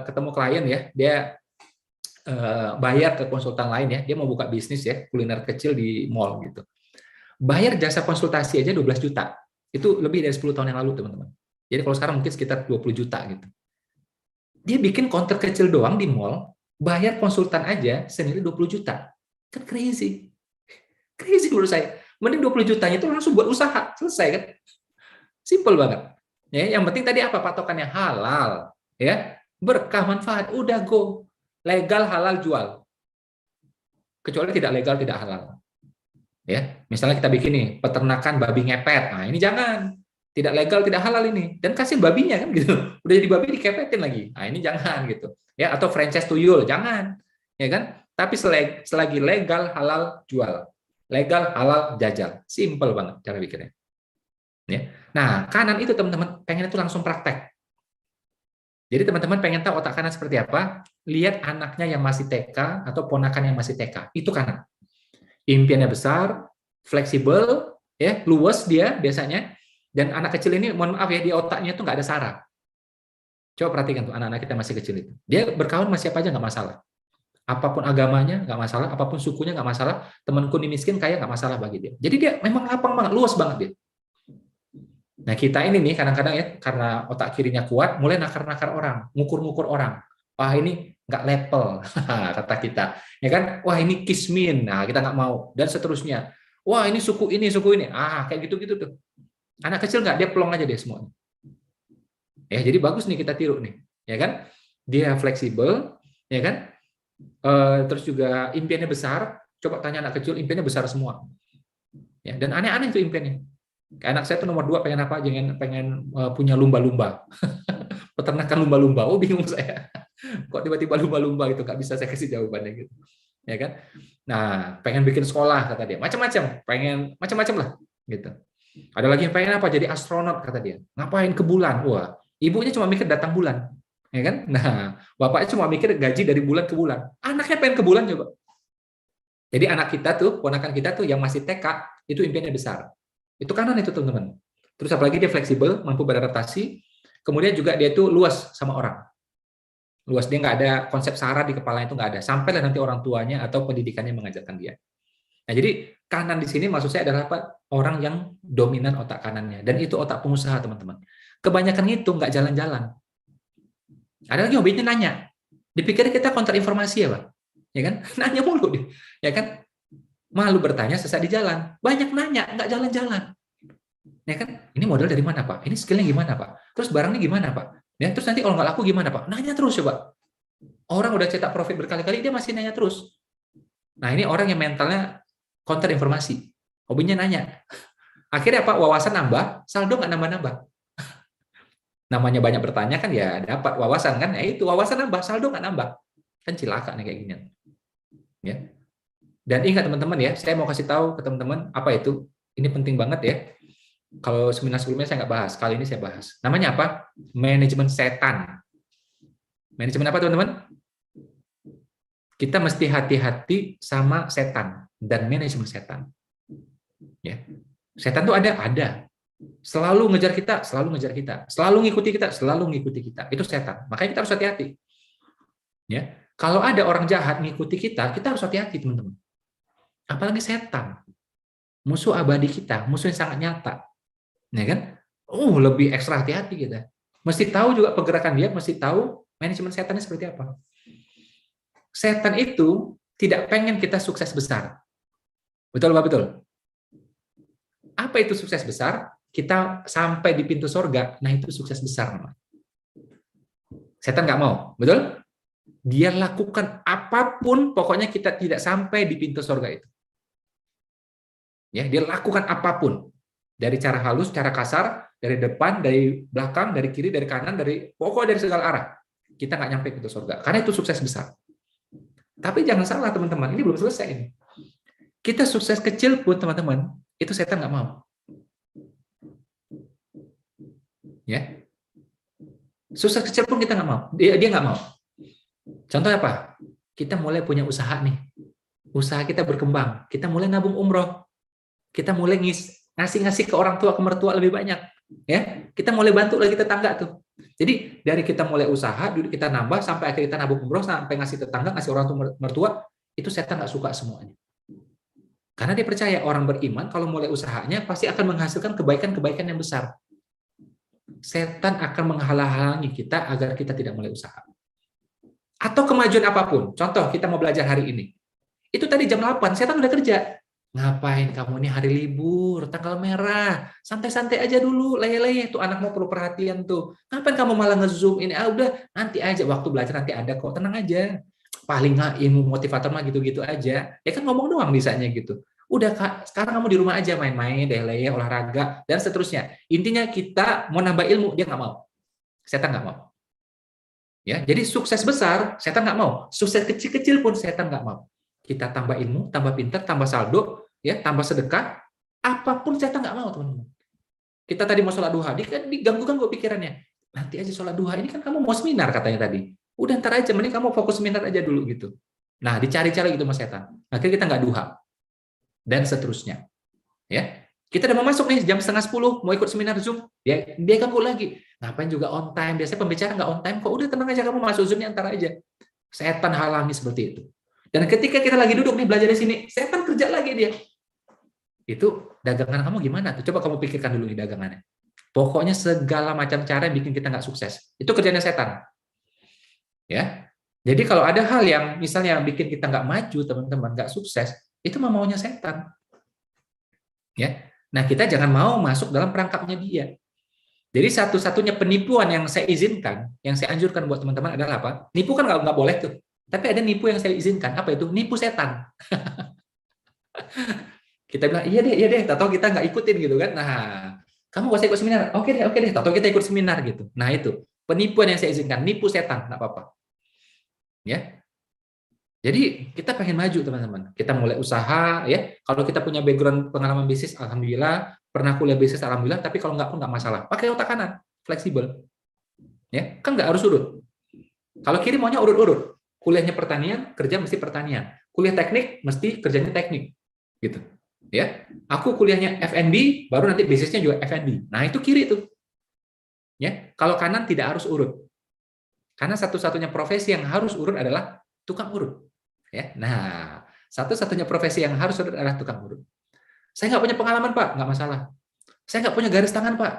Speaker 2: ketemu klien ya, dia bayar ke konsultan lain ya, dia mau buka bisnis ya, kuliner kecil di mall gitu. Bayar jasa konsultasi aja 12 juta. Itu lebih dari 10 tahun yang lalu, teman-teman. Jadi kalau sekarang mungkin sekitar 20 juta gitu. Dia bikin counter kecil doang di mall, bayar konsultan aja senilai 20 juta. Kan crazy. Crazy menurut saya. Mending 20 jutanya itu langsung buat usaha, selesai kan? Simple banget. Ya, yang penting tadi apa? Patokannya halal, ya. Berkah manfaat, udah go. Legal halal jual. Kecuali tidak legal tidak halal. Ya, misalnya kita bikin nih peternakan babi ngepet. Nah, ini jangan. Tidak legal tidak halal ini. Dan kasih babinya kan gitu. Udah jadi babi dikepetin lagi. Nah, ini jangan gitu. Ya, atau franchise tuyul, jangan. Ya kan? Tapi selagi legal halal jual. Legal halal jajal. Simple banget cara bikinnya. Ya. Nah, kanan itu teman-teman pengen itu langsung praktek. Jadi teman-teman pengen tahu otak kanan seperti apa? Lihat anaknya yang masih TK atau ponakan yang masih TK. Itu kanan. Impiannya besar, fleksibel, ya, luwes dia biasanya. Dan anak kecil ini, mohon maaf ya, di otaknya tuh nggak ada saraf. Coba perhatikan tuh anak-anak kita masih kecil itu. Dia berkawan masih apa aja nggak masalah. Apapun agamanya nggak masalah, apapun sukunya nggak masalah. Temanku ini miskin kaya nggak masalah bagi dia. Jadi dia memang lapang banget, luas banget dia. Nah kita ini nih kadang-kadang ya karena otak kirinya kuat, mulai nakar-nakar orang, ngukur-ngukur orang. Wah ini nggak level, kata kita. Ya kan? Wah ini kismin, nah kita nggak mau. Dan seterusnya. Wah ini suku ini, suku ini. Kayak gitu-gitu tuh. Anak kecil nggak, dia plong aja dia semuanya. Ya jadi bagus nih kita tiru nih, ya kan? Dia fleksibel, ya kan? Terus juga impiannya besar. Coba tanya anak kecil, impiannya besar semua. Ya, dan aneh-aneh tuh impiannya. Kayak anak saya tuh nomor 2 pengen apa? Pengen punya lumba-lumba. Peternakan lumba-lumba. Oh bingung saya. Kok tiba-tiba lumba-lumba gitu? Nggak bisa saya kasih jawabannya gitu. Ya kan? Nah, pengen bikin sekolah kata dia. Macam-macam. Pengen macam-macam lah gitu. Ada lagi yang pengen apa? Jadi astronot kata dia. Ngapain ke bulan? Wah, ibunya cuma mikir datang bulan. Ya kan? Nah, bapaknya cuma mikir gaji dari bulan ke bulan. Anaknya pengen ke bulan coba. Jadi anak kita tuh, ponakan kita tuh yang masih TK, itu impiannya besar. Itu kanan itu teman-teman. Terus apalagi dia fleksibel, mampu beradaptasi. Kemudian juga dia itu luas sama orang. Luas, dia nggak ada konsep sara di kepalanya, itu nggak ada. Sampailah nanti orang tuanya atau pendidikannya mengajarkan dia. Nah jadi kanan di sini maksud saya adalah apa? Orang yang dominan otak kanannya. Dan itu otak pengusaha teman-teman. Kebanyakan itu nggak jalan-jalan. Ada lagi hobinya nanya. Dipikir kita counter informasi ya Pak? Ya kan? Nanya mulu dia. Ya kan? Malu bertanya sesat di jalan. Banyak nanya, nggak jalan-jalan. Ya kan? Ini modal dari mana, Pak? Ini skillnya gimana, Pak? Terus barangnya gimana, Pak? Ya, terus nanti kalau nggak laku gimana, Pak? Nanya terus coba. Orang udah cetak profit berkali-kali, dia masih nanya terus. Nah, ini orang yang mentalnya counter informasi. Hobinya nanya. Akhirnya Pak, wawasan nambah, saldo nggak nambah-nambah. Namanya banyak bertanya kan ya dapat wawasan kan? Ya itu, wawasan nambah, saldo nggak nambah. Kan cilaka nih kayak gini. Ya. Dan ingat teman-teman ya, saya mau kasih tahu ke teman-teman apa itu. Ini penting banget ya. Kalau seminar sebelumnya saya nggak bahas, kali ini saya bahas. Namanya apa? Manajemen setan. Manajemen apa teman-teman? Kita mesti hati-hati sama setan dan manajemen setan. Ya. Setan itu ada. Selalu ngejar kita, selalu ngejar kita. Selalu ngikuti kita, selalu ngikuti kita. Itu setan. Makanya kita harus hati-hati. Ya. Kalau ada orang jahat ngikuti kita harus hati-hati teman-teman. Apalagi setan, musuh abadi kita, musuh yang sangat nyata, ya kan? Lebih ekstra hati-hati kita. Mesti tahu juga pergerakan dia, mesti tahu manajemen setannya seperti apa. Setan itu tidak pengen kita sukses besar, betul Pak? Betul. Apa itu sukses besar? Kita sampai di pintu surga, nah itu sukses besar. Setan nggak mau, betul? Dia lakukan apapun, pokoknya kita tidak sampai di pintu surga itu. Ya, dia lakukan apapun. Dari cara halus, cara kasar, dari depan, dari belakang, dari kiri, dari kanan, pokoknya dari segala arah. kita nggak nyampe ke surga. Karena itu sukses besar. Tapi jangan salah teman-teman, ini belum selesai ini. Kita sukses kecil pun teman-teman, itu setan nggak mau. Ya, sukses kecil pun kita nggak mau. Dia nggak mau. Contoh apa? Kita mulai punya usaha nih. Usaha kita berkembang. Kita mulai nabung umroh. Kita mulai ngasih ke orang tua, ke mertua lebih banyak. Ya, kita mulai bantu lagi tetangga tuh. Jadi dari kita mulai usaha, duit kita nambah sampai akhirnya kita nabung umroh, sampai ngasih tetangga, ngasih orang tua mertua, itu setan nggak suka semuanya. Karena dia percaya orang beriman kalau mulai usahanya pasti akan menghasilkan kebaikan-kebaikan yang besar. Setan akan menghalang-halangi kita agar kita tidak mulai usaha. Atau kemajuan apapun. Contoh, kita mau belajar hari ini. Itu tadi jam 8, setan udah kerja. Ngapain kamu ini hari libur, tanggal merah, santai-santai aja dulu, leye-leye, tuh anak mau perlu perhatian tuh. Ngapain kamu malah nge-zoom ini? Udah, nanti aja, waktu belajar nanti ada kok, tenang aja. Paling nggak ilmu motivator mah gitu-gitu aja. Ya kan ngomong doang bisanya gitu. Udah Kak, sekarang kamu di rumah aja main-main, leye-leye, olahraga, dan seterusnya. Intinya kita mau nambah ilmu, dia nggak mau. Setan nggak mau. Ya, jadi sukses besar, setan nggak mau. Sukses kecil-kecil pun setan nggak mau. Kita tambah ilmu, tambah pintar, tambah saldo, ya, tambah sedekah, apapun setan nggak mau, teman-teman. Kita tadi mau sholat duha, diganggu-ganggu pikirannya. Nanti aja sholat duha, ini kan kamu mau seminar katanya tadi. Udah ntar aja, mending kamu fokus seminar aja dulu gitu. Nah, dicari-cari gitu mas setan. Akhirnya kita nggak duha. Dan seterusnya. Ya, kita udah mau masuk nih jam 9:30 mau ikut seminar Zoom, dia ganggu lagi. Ngapain juga on time? Biasanya pembicara nggak on time kok. Udah tenang aja, kamu masuk Zoom ntar aja. Setan halangi seperti itu. Dan ketika kita lagi duduk nih belajar di sini, setan kerja lagi dia. Itu dagangan kamu gimana tuh? Coba kamu pikirkan dulu nih dagangannya. Pokoknya segala macam cara yang bikin kita nggak sukses. Itu kerjanya setan. Ya. Jadi kalau ada hal yang misalnya bikin kita nggak maju, teman-teman, nggak sukses, itu maunya setan. Ya. Nah, kita jangan mau masuk dalam perangkapnya dia. Jadi satu-satunya penipuan yang saya izinkan, yang saya anjurkan buat teman-teman adalah apa? Nipu kan nggak boleh tuh. Tapi ada nipu yang saya izinkan. Apa itu? Nipu setan. Kita bilang, iya deh. Tahu kita nggak ikutin gitu kan. Nah, kamu gak usah ikut seminar. Oke deh. Tahu kita ikut seminar gitu. Nah, itu. Penipuan yang saya izinkan. Nipu setan. Nggak apa-apa. Ya. Jadi kita pengen maju teman-teman. Kita mulai usaha ya. Kalau kita punya background pengalaman bisnis, alhamdulillah. Pernah kuliah bisnis, alhamdulillah. Tapi kalau nggak pun nggak masalah. Pakai otak kanan, fleksibel. Ya, kan nggak harus urut. Kalau kiri maunya urut-urut. Kuliahnya pertanian, kerja mesti pertanian. Kuliah teknik, mesti kerjanya teknik. Gitu. Ya. Aku kuliahnya F&B, baru nanti bisnisnya juga F&B. Nah, itu kiri tuh. Ya. Kalau kanan tidak harus urut. Karena satu-satunya profesi yang harus urut adalah tukang urut. Ya. Nah, satu-satunya profesi yang harus urut adalah tukang urut. Saya nggak punya pengalaman, Pak. Nggak masalah. Saya nggak punya garis tangan, Pak.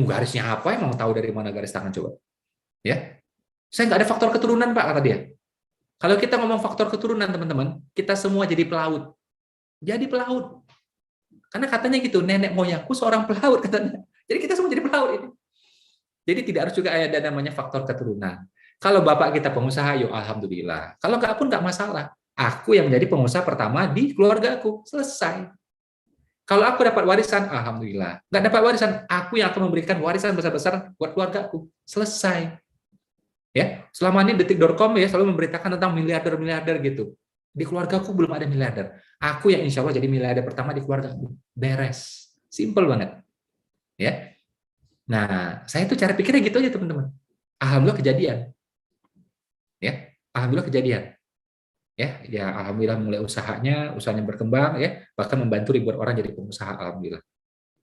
Speaker 2: Garisnya apa? Emang tahu dari mana garis tangan, coba. Ya. Saya nggak ada faktor keturunan, Pak, kata dia. Kalau kita ngomong faktor keturunan, teman-teman, kita semua jadi pelaut. Jadi pelaut. Karena katanya gitu, nenek moyangku seorang pelaut, katanya. Jadi kita semua jadi pelaut ini. Jadi tidak harus juga ada namanya faktor keturunan. Kalau bapak kita pengusaha, yuk alhamdulillah. Kalau nggak pun nggak masalah. Aku yang menjadi pengusaha pertama di keluargaku. Selesai. Kalau aku dapat warisan, alhamdulillah. Nggak dapat warisan, aku yang akan memberikan warisan besar-besar buat keluargaku. Selesai. Ya, selama ini detik.com ya selalu memberitakan tentang miliarder-miliarder gitu. Di keluargaku belum ada miliarder. Aku yang insya Allah jadi miliarder pertama di keluargaku. Beres. Simple banget. Ya. Nah, saya tuh cara pikirnya gitu aja teman-teman. Alhamdulillah kejadian. Ya, alhamdulillah kejadian. Ya, alhamdulillah mulai usahanya berkembang ya, bahkan membantu ribuan orang jadi pengusaha alhamdulillah.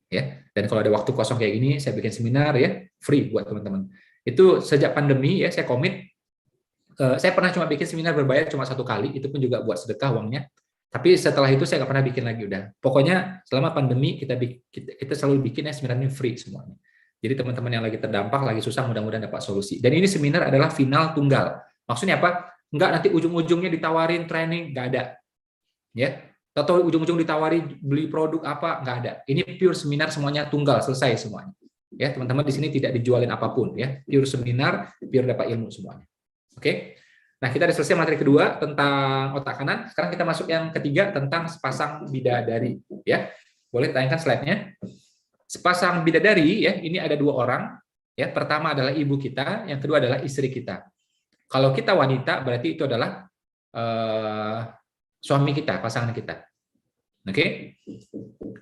Speaker 2: Ya. Dan kalau ada waktu kosong kayak gini, saya bikin seminar ya, free buat teman-teman. Itu sejak pandemi ya saya komit. Saya pernah cuma bikin seminar berbayar cuma 1 kali, itu pun juga buat sedekah uangnya. Tapi setelah itu saya nggak pernah bikin lagi udah. Pokoknya selama pandemi kita selalu bikin seminar ini free semuanya. Jadi teman-teman yang lagi terdampak, lagi susah, mudah-mudahan dapat solusi. Dan ini seminar adalah final tunggal. Maksudnya apa? Enggak nanti ujung-ujungnya ditawarin training, nggak ada. Ya, atau ujung-ujung ditawari beli produk apa, nggak ada. Ini pure seminar semuanya tunggal, selesai semuanya. Ya, teman-teman di sini tidak dijualin apapun ya. Pure seminar, pure dapat ilmu semuanya. Oke. Nah, kita sudah selesai materi kedua tentang otak kanan. Sekarang kita masuk yang ketiga tentang sepasang bidadari ya. Boleh tayangkan slide-nya. Sepasang bidadari ya, ini ada 2 orang. Ya, pertama adalah ibu kita, yang kedua adalah istri kita. Kalau kita wanita, berarti itu adalah suami kita, pasangan kita. Oke?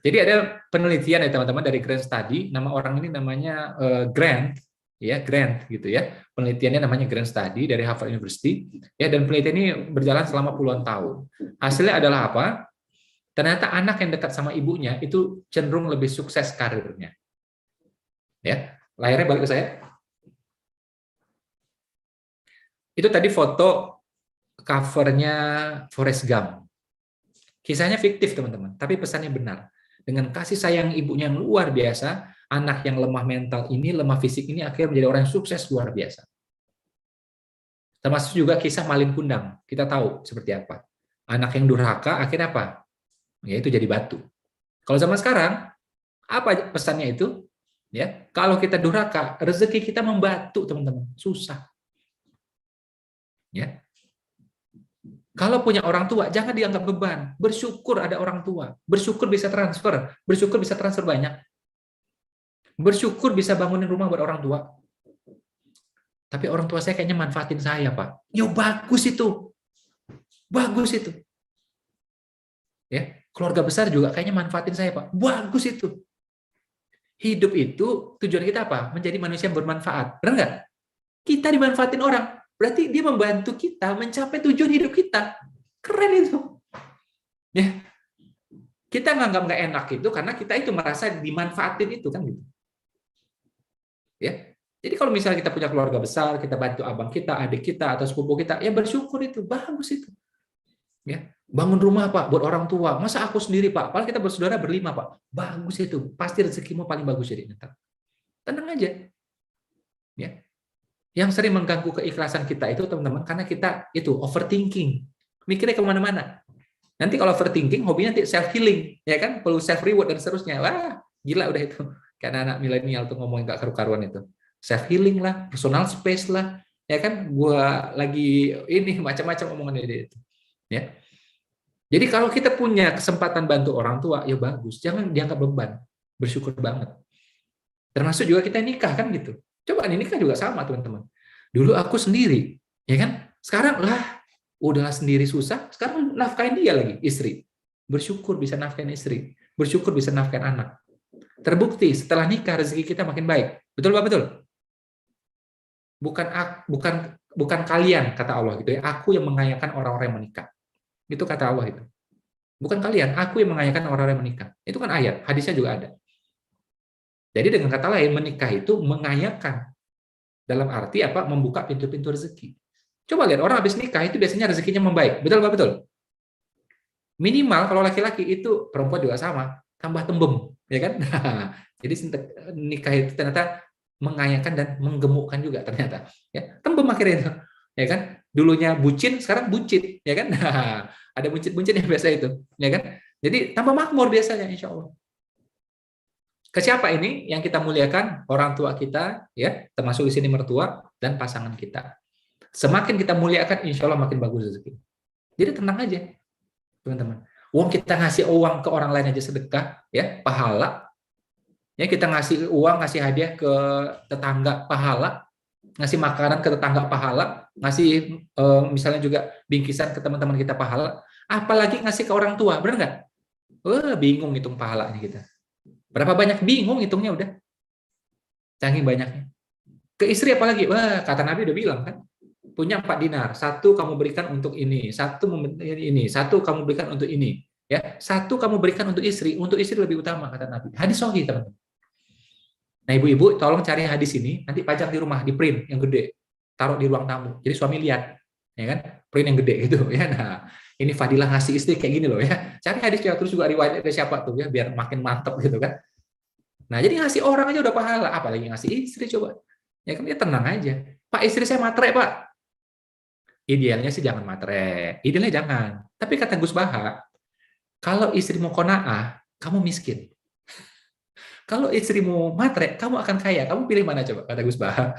Speaker 2: Jadi ada penelitian ya teman-teman dari Grant Study, nama orang ini namanya Grant, ya Grant gitu ya. Penelitiannya namanya Grant Study dari Harvard University, ya, dan penelitian ini berjalan selama puluhan tahun. Hasilnya adalah apa? Ternyata anak yang dekat sama ibunya itu cenderung lebih sukses karirnya. Ya, layarnya balik ke saya. Itu tadi foto covernya Forrest Gump. Kisahnya fiktif, teman-teman, tapi pesannya benar. Dengan kasih sayang ibunya yang luar biasa, anak yang lemah mental ini, lemah fisik ini akhirnya menjadi orang yang sukses luar biasa. Termasuk juga kisah Malin Kundang. Kita tahu seperti apa. Anak yang durhaka akhirnya apa? Yaitu jadi batu. Kalau zaman sekarang, apa pesannya itu? Ya, kalau kita durhaka, rezeki kita membatu, teman-teman. Susah. Ya. Kalau punya orang tua, jangan dianggap beban. Bersyukur ada orang tua. Bersyukur bisa transfer. Bersyukur bisa transfer banyak. Bersyukur bisa bangunin rumah buat orang tua. Tapi orang tua saya kayaknya manfaatin saya, Pak. Yo, bagus itu. Bagus itu. Ya, keluarga besar juga kayaknya manfaatin saya, Pak. Bagus itu. Hidup itu tujuan kita apa? Menjadi manusia yang bermanfaat. Benar nggak? Kita dimanfaatin orang. Berarti dia membantu kita mencapai tujuan hidup kita. Keren itu. Ya. Kita nganggap nggak enak itu karena kita itu merasa dimanfaatin itu kan gitu. Ya. Jadi kalau misalnya kita punya keluarga besar, kita bantu abang kita, adik kita, atau sepupu kita, ya bersyukur itu, bagus itu. Ya. Bangun rumah, Pak, buat orang tua. Masa aku sendiri, Pak? Padahal kita bersaudara berlima, Pak. Bagus itu. Pasti rezekimu paling bagus jadi. Tenang aja. Ya. Yang sering mengganggu keikhlasan kita itu, teman-teman, karena kita itu overthinking. Mikirnya kemana-mana. Nanti kalau overthinking, hobinya nanti self-healing. Ya kan? Perlu self-reward dan seterusnya. Wah, gila udah itu. Karena anak milenial tuh ngomongin gak karu-karuan itu. Self-healing lah, personal space lah. Ya kan? Gua lagi ini macam-macam omongan itu. Ya. Jadi kalau kita punya kesempatan bantu orang tua, ya bagus. Jangan dianggap beban. Bersyukur banget. Termasuk juga kita nikah kan gitu. Coba nikah juga sama, teman-teman. Dulu aku sendiri, ya kan? Sekarang lah, udahlah sendiri susah. Sekarang nafkahin dia lagi, istri. Bersyukur bisa nafkahin istri. Bersyukur bisa nafkahin anak. Terbukti setelah nikah rezeki kita makin baik. Betul Pak? Betul? Bukan kalian, kata Allah gitu ya. Aku yang mengayakan orang-orang yang menikah. Itu kata Allah itu. Bukan kalian, aku yang mengayakan orang-orang yang menikah. Itu kan ayat, hadisnya juga ada. Jadi dengan kata lain, menikah itu mengayakan. Dalam arti apa? Membuka pintu-pintu rezeki. Coba lihat, orang habis nikah itu biasanya rezekinya membaik. Betul Pak? Betul? Minimal kalau laki-laki itu, perempuan juga sama, tambah tembem. Ya kan? Jadi nikah itu ternyata mengayakan dan menggemukkan juga ternyata. Ya, tembem akhirnya itu. Ya kan? Dulunya bucin, sekarang buncit, ya kan? Ada buncit-buncit yang biasa itu, ya kan? Jadi tambah makmur biasanya, insya Allah. Ke siapa ini yang kita muliakan? Orang tua kita, ya, termasuk di sini mertua dan pasangan kita. Semakin kita muliakan, insya Allah makin bagus rezeki. Jadi tenang aja, teman-teman. Uang kita ngasih uang ke orang lain aja sedekah, ya, pahala. Ya, kita ngasih uang, ngasih hadiah ke tetangga, pahala. Ngasih makanan ke tetangga pahala, ngasih misalnya juga bingkisan ke teman-teman kita pahala, apalagi ngasih ke orang tua, benar nggak? Bingung hitung pahalanya kita. Berapa banyak bingung hitungnya udah. Saking banyaknya. Ke istri apalagi, kata Nabi udah bilang kan, punya 4 dinar, 1 kamu berikan untuk ini, 1 kamu berikan untuk ini, ya, 1 kamu berikan untuk istri lebih utama kata Nabi. Hadis sahih teman-teman. Nah, ibu-ibu tolong cari hadis ini, nanti pajang di rumah, di print yang gede, taruh di ruang tamu. Jadi suami lihat, ya kan? Print yang gede gitu ya. Nah, ini fadilah ngasih istri kayak gini loh ya. Cari hadisnya terus juga riwayat dari siapa tuh ya, biar makin mantep gitu kan. Nah, jadi ngasih orang aja udah pahala, apalagi ngasih istri coba. Ya kan, dia tenang aja. Pak, istri saya matre, Pak. Idealnya sih jangan matre. Idealnya jangan. Tapi kata Gus Baha, kalau istrimu qanaah, kamu miskin. Kalau istrimu matre, kamu akan kaya. Kamu pilih mana coba? Kata Gus Baha.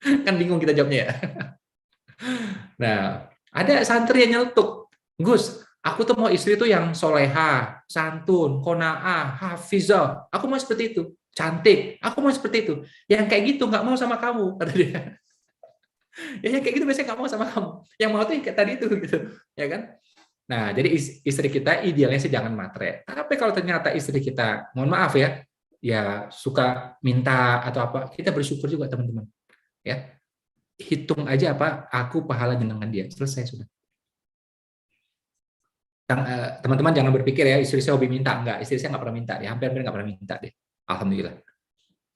Speaker 2: Kan bingung kita jawabnya ya. Nah, ada santri yang nyeletuk. Gus, aku tuh mau istri tuh yang soleha, santun, qanaah, hafizah. Aku mau seperti itu. cantik, aku mau seperti itu. Yang kayak gitu nggak mau sama kamu, kata dia. Ya, yang kayak gitu biasanya nggak mau sama kamu. Yang mau tuh yang kayak tadi itu, gitu, ya kan? Nah, jadi istri kita idealnya sih jangan matre. Tapi kalau ternyata istri kita, mohon maaf ya, ya suka minta atau apa, kita bersyukur juga teman-teman. Ya, hitung aja apa, aku pahala jenengan dia, selesai sudah. Teman-teman jangan berpikir ya istri saya hobi minta, enggak, istri saya nggak pernah minta, dia hampir nggak pernah minta deh, alhamdulillah.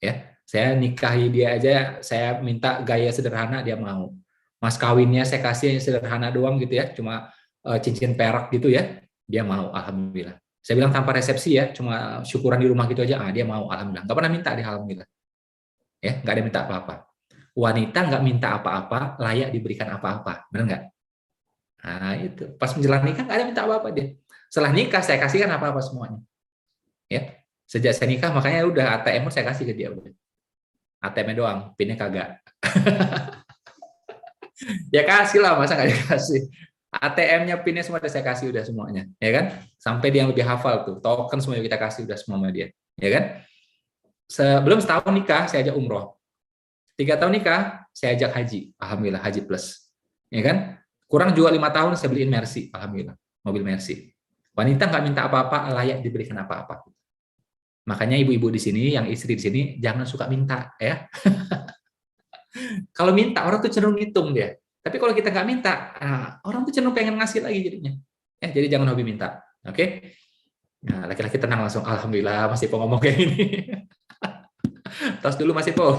Speaker 2: Ya, saya nikahi dia aja, saya minta gaya sederhana dia mau. Mas kawinnya saya kasih sederhana doang gitu ya, cuma cincin perak gitu ya, dia mau, alhamdulillah. Saya bilang tanpa resepsi ya, cuma syukuran di rumah gitu aja, dia mau, alhamdulillah. Nggak pernah minta dia, alhamdulillah. Ya, nggak ada minta apa-apa. Wanita nggak minta apa-apa, layak diberikan apa-apa, benar nggak? Nah, itu. Pas menjelang nikah nggak ada minta apa-apa dia. Setelah nikah saya kasihkan apa-apa semuanya. Ya. Sejak saya nikah makanya udah ATM saya kasih ke dia udah. ATM-nya doang, pinnya kagak. Ya kasih lah, masa nggak dikasih. ATM-nya pinnya semua udah saya kasih udah semuanya, ya kan? Sampai dia yang lebih hafal tuh, token semuanya kita kasih udah semua sama dia, ya kan? Sebelum setahun nikah saya ajak umroh. 3 tahun nikah saya ajak haji, alhamdulillah haji plus, ya kan? Kurang juga 5 tahun saya beliin Mercy, alhamdulillah mobil Mercy. Wanita nggak minta apa-apa, layak diberikan apa-apa. Makanya ibu-ibu di sini, yang istri di sini jangan suka minta, ya. Kalau minta orang tuh cenderung ngitung dia. Tapi kalau kita nggak minta, orang tuh cenderung pengen ngasih lagi jadinya. Ya, jadi jangan hobi minta, oke? Nah, laki-laki tenang langsung, alhamdulillah masih mau ngomong kayak gini. Tos dulu masih po,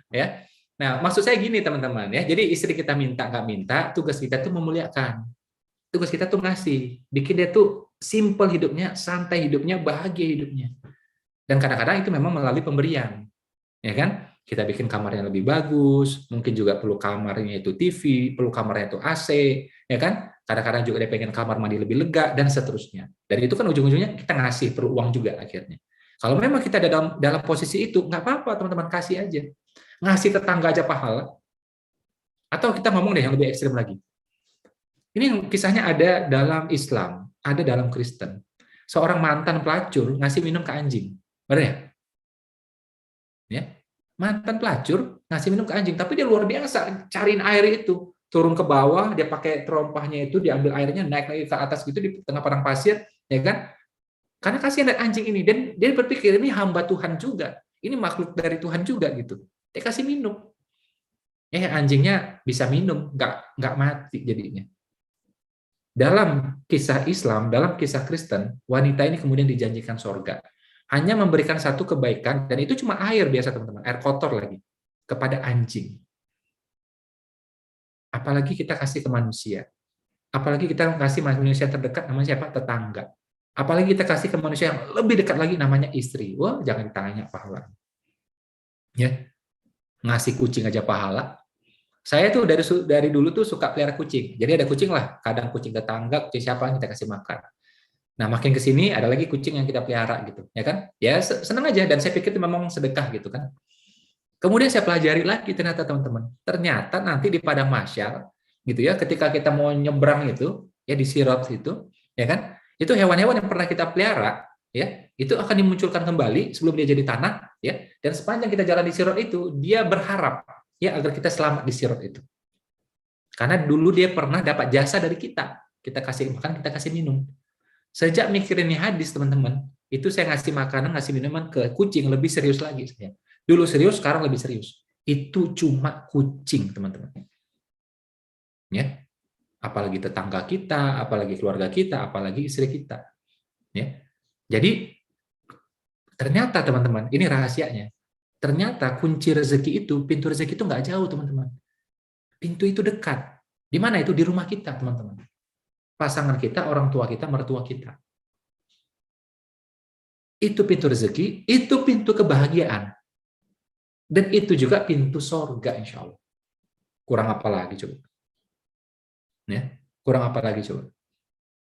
Speaker 2: ya. Nah, maksud saya gini teman-teman ya. Jadi istri kita minta nggak minta, tugas kita tuh memuliakan. Tugas kita tuh ngasih, bikin dia tuh simple hidupnya, santai hidupnya, bahagia hidupnya. Dan kadang-kadang itu memang melalui pemberian, ya kan? Kita bikin kamarnya lebih bagus, mungkin juga perlu kamarnya itu TV, perlu kamarnya itu AC, ya kan? Kadang-kadang juga dia pengen kamar mandi lebih lega dan seterusnya. Dan itu kan ujung-ujungnya kita ngasih, perlu uang juga akhirnya. Kalau memang kita ada dalam posisi itu, nggak apa-apa teman-teman, kasih aja. Ngasih tetangga aja pahala. Atau kita ngomong deh yang lebih ekstrim lagi. Ini kisahnya ada dalam Islam, ada dalam Kristen. Seorang mantan pelacur ngasih minum ke anjing. Benar ya? Ya. Mantan pelacur ngasih minum ke anjing, tapi dia luar biasa cariin air itu. Turun ke bawah, dia pakai terompahnya itu, diambil airnya, naik lagi ke atas gitu di tengah padang pasir, ya kan? Karena kasihan lihat anjing ini, dan dia berpikir ini hamba Tuhan juga, ini makhluk dari Tuhan juga gitu. Dia kasih minum. Anjingnya bisa minum, nggak mati jadinya. Dalam kisah Islam, dalam kisah Kristen, wanita ini kemudian dijanjikan surga. Hanya memberikan satu kebaikan, dan itu cuma air biasa teman-teman, air kotor lagi, kepada anjing. Apalagi kita kasih ke manusia. Apalagi kita kasih manusia terdekat, namanya siapa? Tetangga. Apalagi kita kasih ke manusia yang lebih dekat lagi, namanya istri. Wah, jangan ditanya pahala. Ya, ngasih kucing aja pahala. Saya tuh dari dulu tuh suka pelihara kucing. Jadi ada kucing lah, kadang kucing tetangga, kucing siapa kita kasih makan. Nah, makin ke sini ada lagi kucing yang kita pelihara gitu, ya kan? Ya senang aja, dan saya pikir itu memang sedekah gitu kan. Kemudian saya pelajari lagi ternyata teman-teman. Ternyata nanti di padang mahsyar gitu ya, ketika kita mau nyebrang itu ya di sirat itu, ya kan? Itu hewan-hewan yang pernah kita pelihara ya, itu akan dimunculkan kembali sebelum dia jadi tanah ya. Dan sepanjang kita jalan di sirat itu, dia berharap ya agar kita selamat di sirat itu. Karena dulu dia pernah dapat jasa dari kita. Kita kasih makan, kita kasih minum. Sejak mikirin ini hadis, teman-teman, itu saya ngasih makanan, ngasih minuman ke kucing lebih serius lagi. Dulu serius, sekarang lebih serius. Itu cuma kucing, teman-teman. Ya, apalagi tetangga kita, apalagi keluarga kita, apalagi istri kita. Ya, jadi ternyata teman-teman, ini rahasianya. Ternyata kunci rezeki itu, pintu rezeki itu nggak jauh, teman-teman. Pintu itu dekat. Di mana itu? Di rumah kita, teman-teman. Pasangan kita, orang tua kita, mertua kita. Itu pintu rezeki, itu pintu kebahagiaan. Dan itu juga pintu sorga, insya Allah. Kurang apa lagi coba? Ya, kurang apa lagi coba?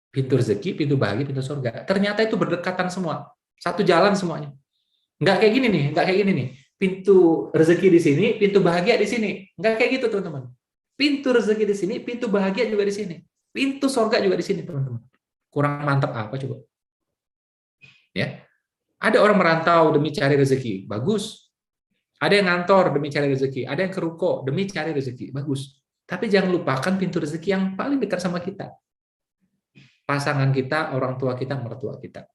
Speaker 2: Pintu rezeki, pintu bahagia, pintu sorga. Ternyata itu berdekatan semua. Satu jalan semuanya. Nggak kayak gini nih, nggak kayak gini nih. Pintu rezeki di sini, pintu bahagia di sini. Nggak kayak gitu, teman-teman. Pintu rezeki di sini, pintu bahagia juga di sini. Pintu sorga juga di sini, teman-teman. Kurang mantap apa coba? Ya. Ada orang merantau demi cari rezeki, bagus. Ada yang ngantor demi cari rezeki, ada yang ke ruko demi cari rezeki, bagus. Tapi jangan lupakan pintu rezeki yang paling dekat sama kita. Pasangan kita, orang tua kita, mertua kita.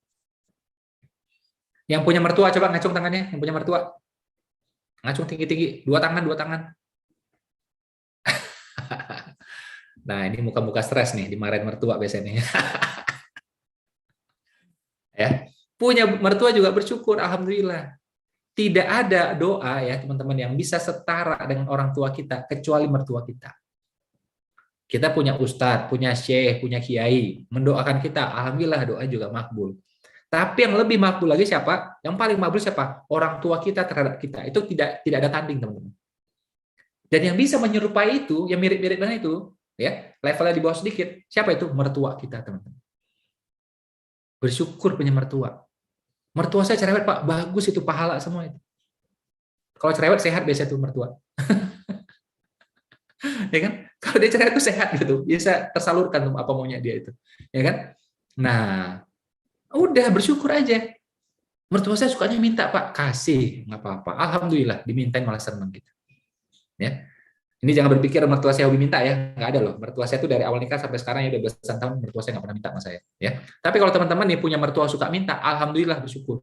Speaker 2: Yang punya mertua, coba ngacung tangannya, yang punya mertua. Ngacung tinggi-tinggi, dua tangan. Nah, ini muka-muka stres nih, dimarahin mertua biasanya. Ya. Punya mertua juga bersyukur, alhamdulillah. Tidak ada doa ya teman-teman yang bisa setara dengan orang tua kita kecuali mertua kita. Kita punya ustadz, punya syekh, punya kiai, mendoakan kita, alhamdulillah doa juga makbul. Tapi yang lebih makbul lagi siapa? Yang paling makbul siapa? Orang tua kita terhadap kita. Itu tidak ada tanding, teman-teman. Dan yang bisa menyerupai itu, yang mirip-mirip dengan itu, ya, levelnya di bawah sedikit, siapa itu? Mertua kita, teman-teman. Bersyukur punya mertua. Mertua saya cerewet, Pak, bagus itu pahala semua itu. Kalau cerewet sehat biasa itu mertua. Ya kan? Kalau dia cerewet itu sehat gitu, bisa tersalurkan tuh apa maunya dia itu. Ya kan? Nah, udah bersyukur aja. Mertua saya sukanya minta, Pak, kasih, nggak apa-apa. Alhamdulillah, dimintain malah senang gitu. Ya. Ini jangan berpikir mertua saya hobi minta ya, nggak ada loh. Mertua saya itu dari awal nikah sampai sekarang ya udah belasan tahun, mertua saya nggak pernah minta sama saya. Ya. Tapi kalau teman-teman nih punya mertua suka minta, alhamdulillah bersyukur.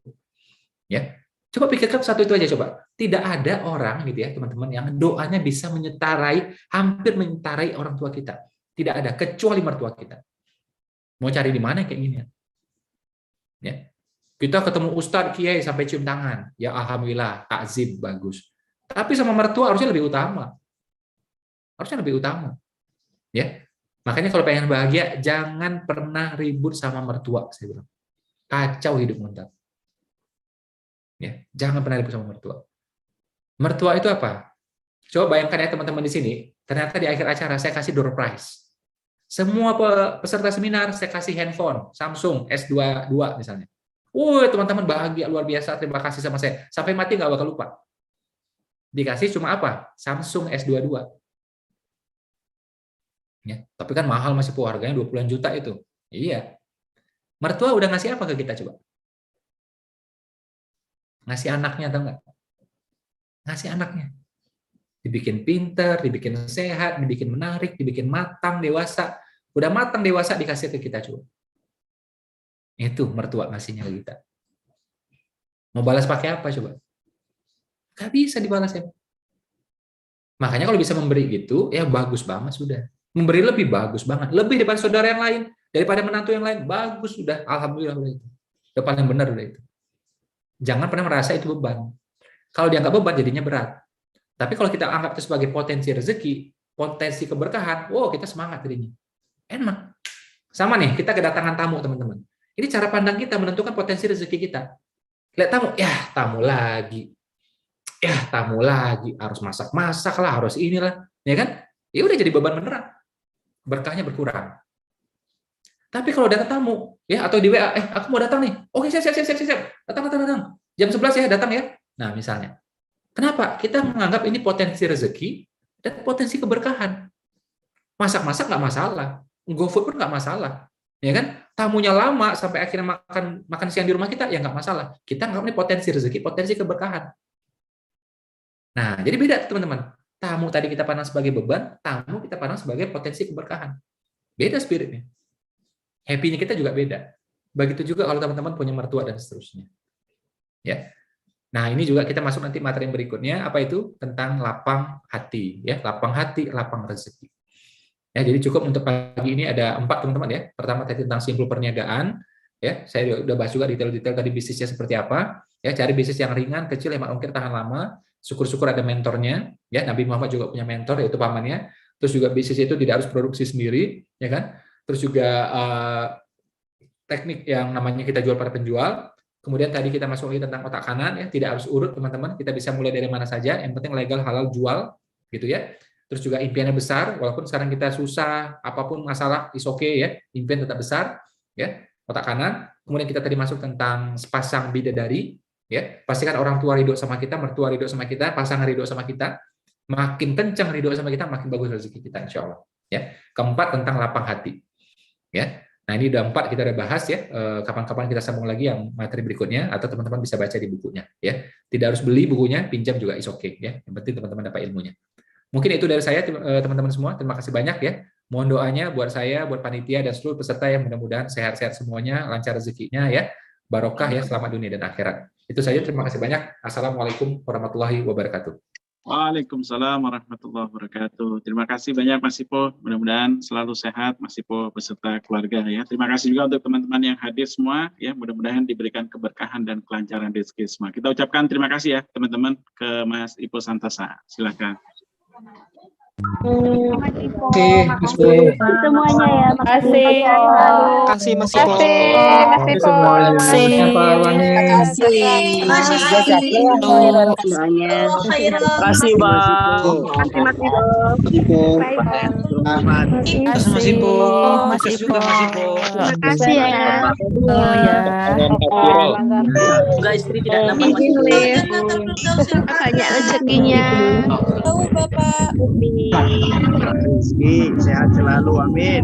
Speaker 2: Ya. Coba pikirkan satu itu aja coba. Tidak ada orang gitu ya teman-teman yang doanya bisa menyetarai, hampir menyetarai orang tua kita. Tidak ada kecuali mertua kita. Mau cari di mana kayak gini ya? Ya. Kita ketemu ustadz, kiai sampai cium tangan, ya alhamdulillah, takzim bagus. Tapi sama mertua harusnya lebih utama. Harusnya lebih utama. Ya. Makanya kalau pengen bahagia, jangan pernah ribut sama mertua, saya bilang. Kacau hidup ntar. Ya, jangan pernah ribut sama mertua. Mertua itu apa? Coba bayangkan ya teman-teman di sini, ternyata di akhir acara saya kasih door prize. Semua peserta seminar saya kasih handphone Samsung S22 misalnya. Teman-teman bahagia luar biasa, terima kasih sama saya. Sampai mati nggak bakal lupa. Dikasih cuma apa? Samsung S22. Ya, tapi kan mahal masih harganya 20-an juta itu. Iya. Mertua udah ngasih apa ke kita coba? Ngasih anaknya atau enggak? Ngasih anaknya. Dibikin pinter, dibikin sehat, dibikin menarik, dibikin matang, dewasa. Udah matang, dewasa dikasih ke kita coba. Itu mertua ngasihnya ke kita. Mau balas pakai apa coba? Gak bisa dibalas ya. Makanya kalau bisa memberi gitu, ya bagus banget sudah. Memberi lebih bagus banget. Lebih daripada saudara yang lain, daripada menantu yang lain, bagus sudah. Alhamdulillah udah itu. Udah paling benar udah itu. Jangan pernah merasa itu beban. Kalau dianggap beban jadinya berat. Tapi kalau kita anggap itu sebagai potensi rezeki, potensi keberkahan, kita semangat jadinya. Enak. Sama nih, kita kedatangan tamu, teman-teman. Ini cara pandang kita menentukan potensi rezeki kita. Lihat tamu, tamu lagi. Tamu lagi. Harus masak-masak lah, harus inilah. Ya kan? Ya udah jadi beban beneran. Berkahnya berkurang. Tapi kalau datang tamu, ya atau di WA, aku mau datang nih. Oke, siap. Datang. Jam 11 ya, datang ya. Nah, misalnya. Kenapa? Kita menganggap ini potensi rezeki dan potensi keberkahan. Masak-masak nggak masalah. GoFood pun nggak masalah. Ya kan? Tamunya lama sampai akhirnya makan siang di rumah kita, ya nggak masalah. Kita anggap ini potensi rezeki, potensi keberkahan. Nah, jadi beda teman-teman. Tamu tadi kita pandang sebagai beban, tamu kita pandang sebagai potensi keberkahan. Beda spiritnya. Happy-nya kita juga beda. Begitu juga kalau teman-teman punya mertua dan seterusnya. Ya. Nah, ini juga kita masuk nanti materi yang berikutnya, apa itu? Tentang lapang hati, ya, lapang hati, lapang rezeki. Ya, jadi cukup untuk pagi ini ada 4 teman-teman ya. Pertama tadi tentang simpul perniagaan, ya. Saya udah bahas juga detail-detail tadi bisnisnya seperti apa. Ya, cari bisnis yang ringan, kecil, hemat ongkir, tahan lama. Syukur-syukur ada mentornya, ya. Nabi Muhammad juga punya mentor yaitu pamannya. Terus juga bisnis itu tidak harus produksi sendiri, ya kan? Terus juga teknik yang namanya kita jual pada penjual. Kemudian tadi kita masuk lagi tentang otak kanan, ya, tidak harus urut teman-teman, kita bisa mulai dari mana saja, yang penting legal halal jual, gitu ya. Terus juga impiannya besar, walaupun sekarang kita susah, apapun masalah, is okay ya, impian tetap besar, ya, otak kanan. Kemudian kita tadi masuk tentang sepasang bidadari, ya, pastikan orang tua ridho sama kita, mertua ridho sama kita, pasangan ridho sama kita, makin kencang ridho sama kita, makin bagus rezeki kita, insya Allah. Ya. Keempat tentang lapang hati, ya. Nah, ini udah 4 kita udah bahas ya. Kapan-kapan kita sambung lagi yang materi berikutnya, atau teman-teman bisa baca di bukunya ya. Tidak harus beli bukunya, pinjam juga is okay ya. Yang penting teman-teman dapat ilmunya. Mungkin itu dari saya teman-teman semua. Terima kasih banyak ya. Mohon doanya buat saya, buat panitia dan seluruh peserta yang mudah-mudahan sehat-sehat semuanya, lancar rezekinya ya, barokah ya, selamat dunia dan akhirat. Itu saja, terima kasih banyak. Assalamualaikum warahmatullahi wabarakatuh.
Speaker 1: Waalaikumsalam warahmatullahi wabarakatuh. Terima kasih banyak Mas Ipo. Mudah-mudahan selalu sehat Mas Ipo beserta keluarga ya. Terima kasih juga untuk teman-teman yang hadir semua ya. Mudah-mudahan diberikan keberkahan dan kelancaran rezeki semua. Kita ucapkan terima kasih ya teman-teman ke Mas Ipo Santosa. Silakan.
Speaker 3: Makasih semuanya ya. Makasih.
Speaker 4: Makasih Mas Ipo.
Speaker 3: Makasih semuanya.
Speaker 4: Makasih Bang.
Speaker 3: Makasih Mas Ipo.
Speaker 4: Makasih Mas Ipo. Makasih juga Mas Ipo.
Speaker 3: Makasih ya.
Speaker 5: Oh ya.
Speaker 4: Semoga istri tidak nampak Mas Ipo.
Speaker 3: Banyak rezekinya.
Speaker 5: Tahu Bapak.
Speaker 6: Rizky sehat selalu, amin.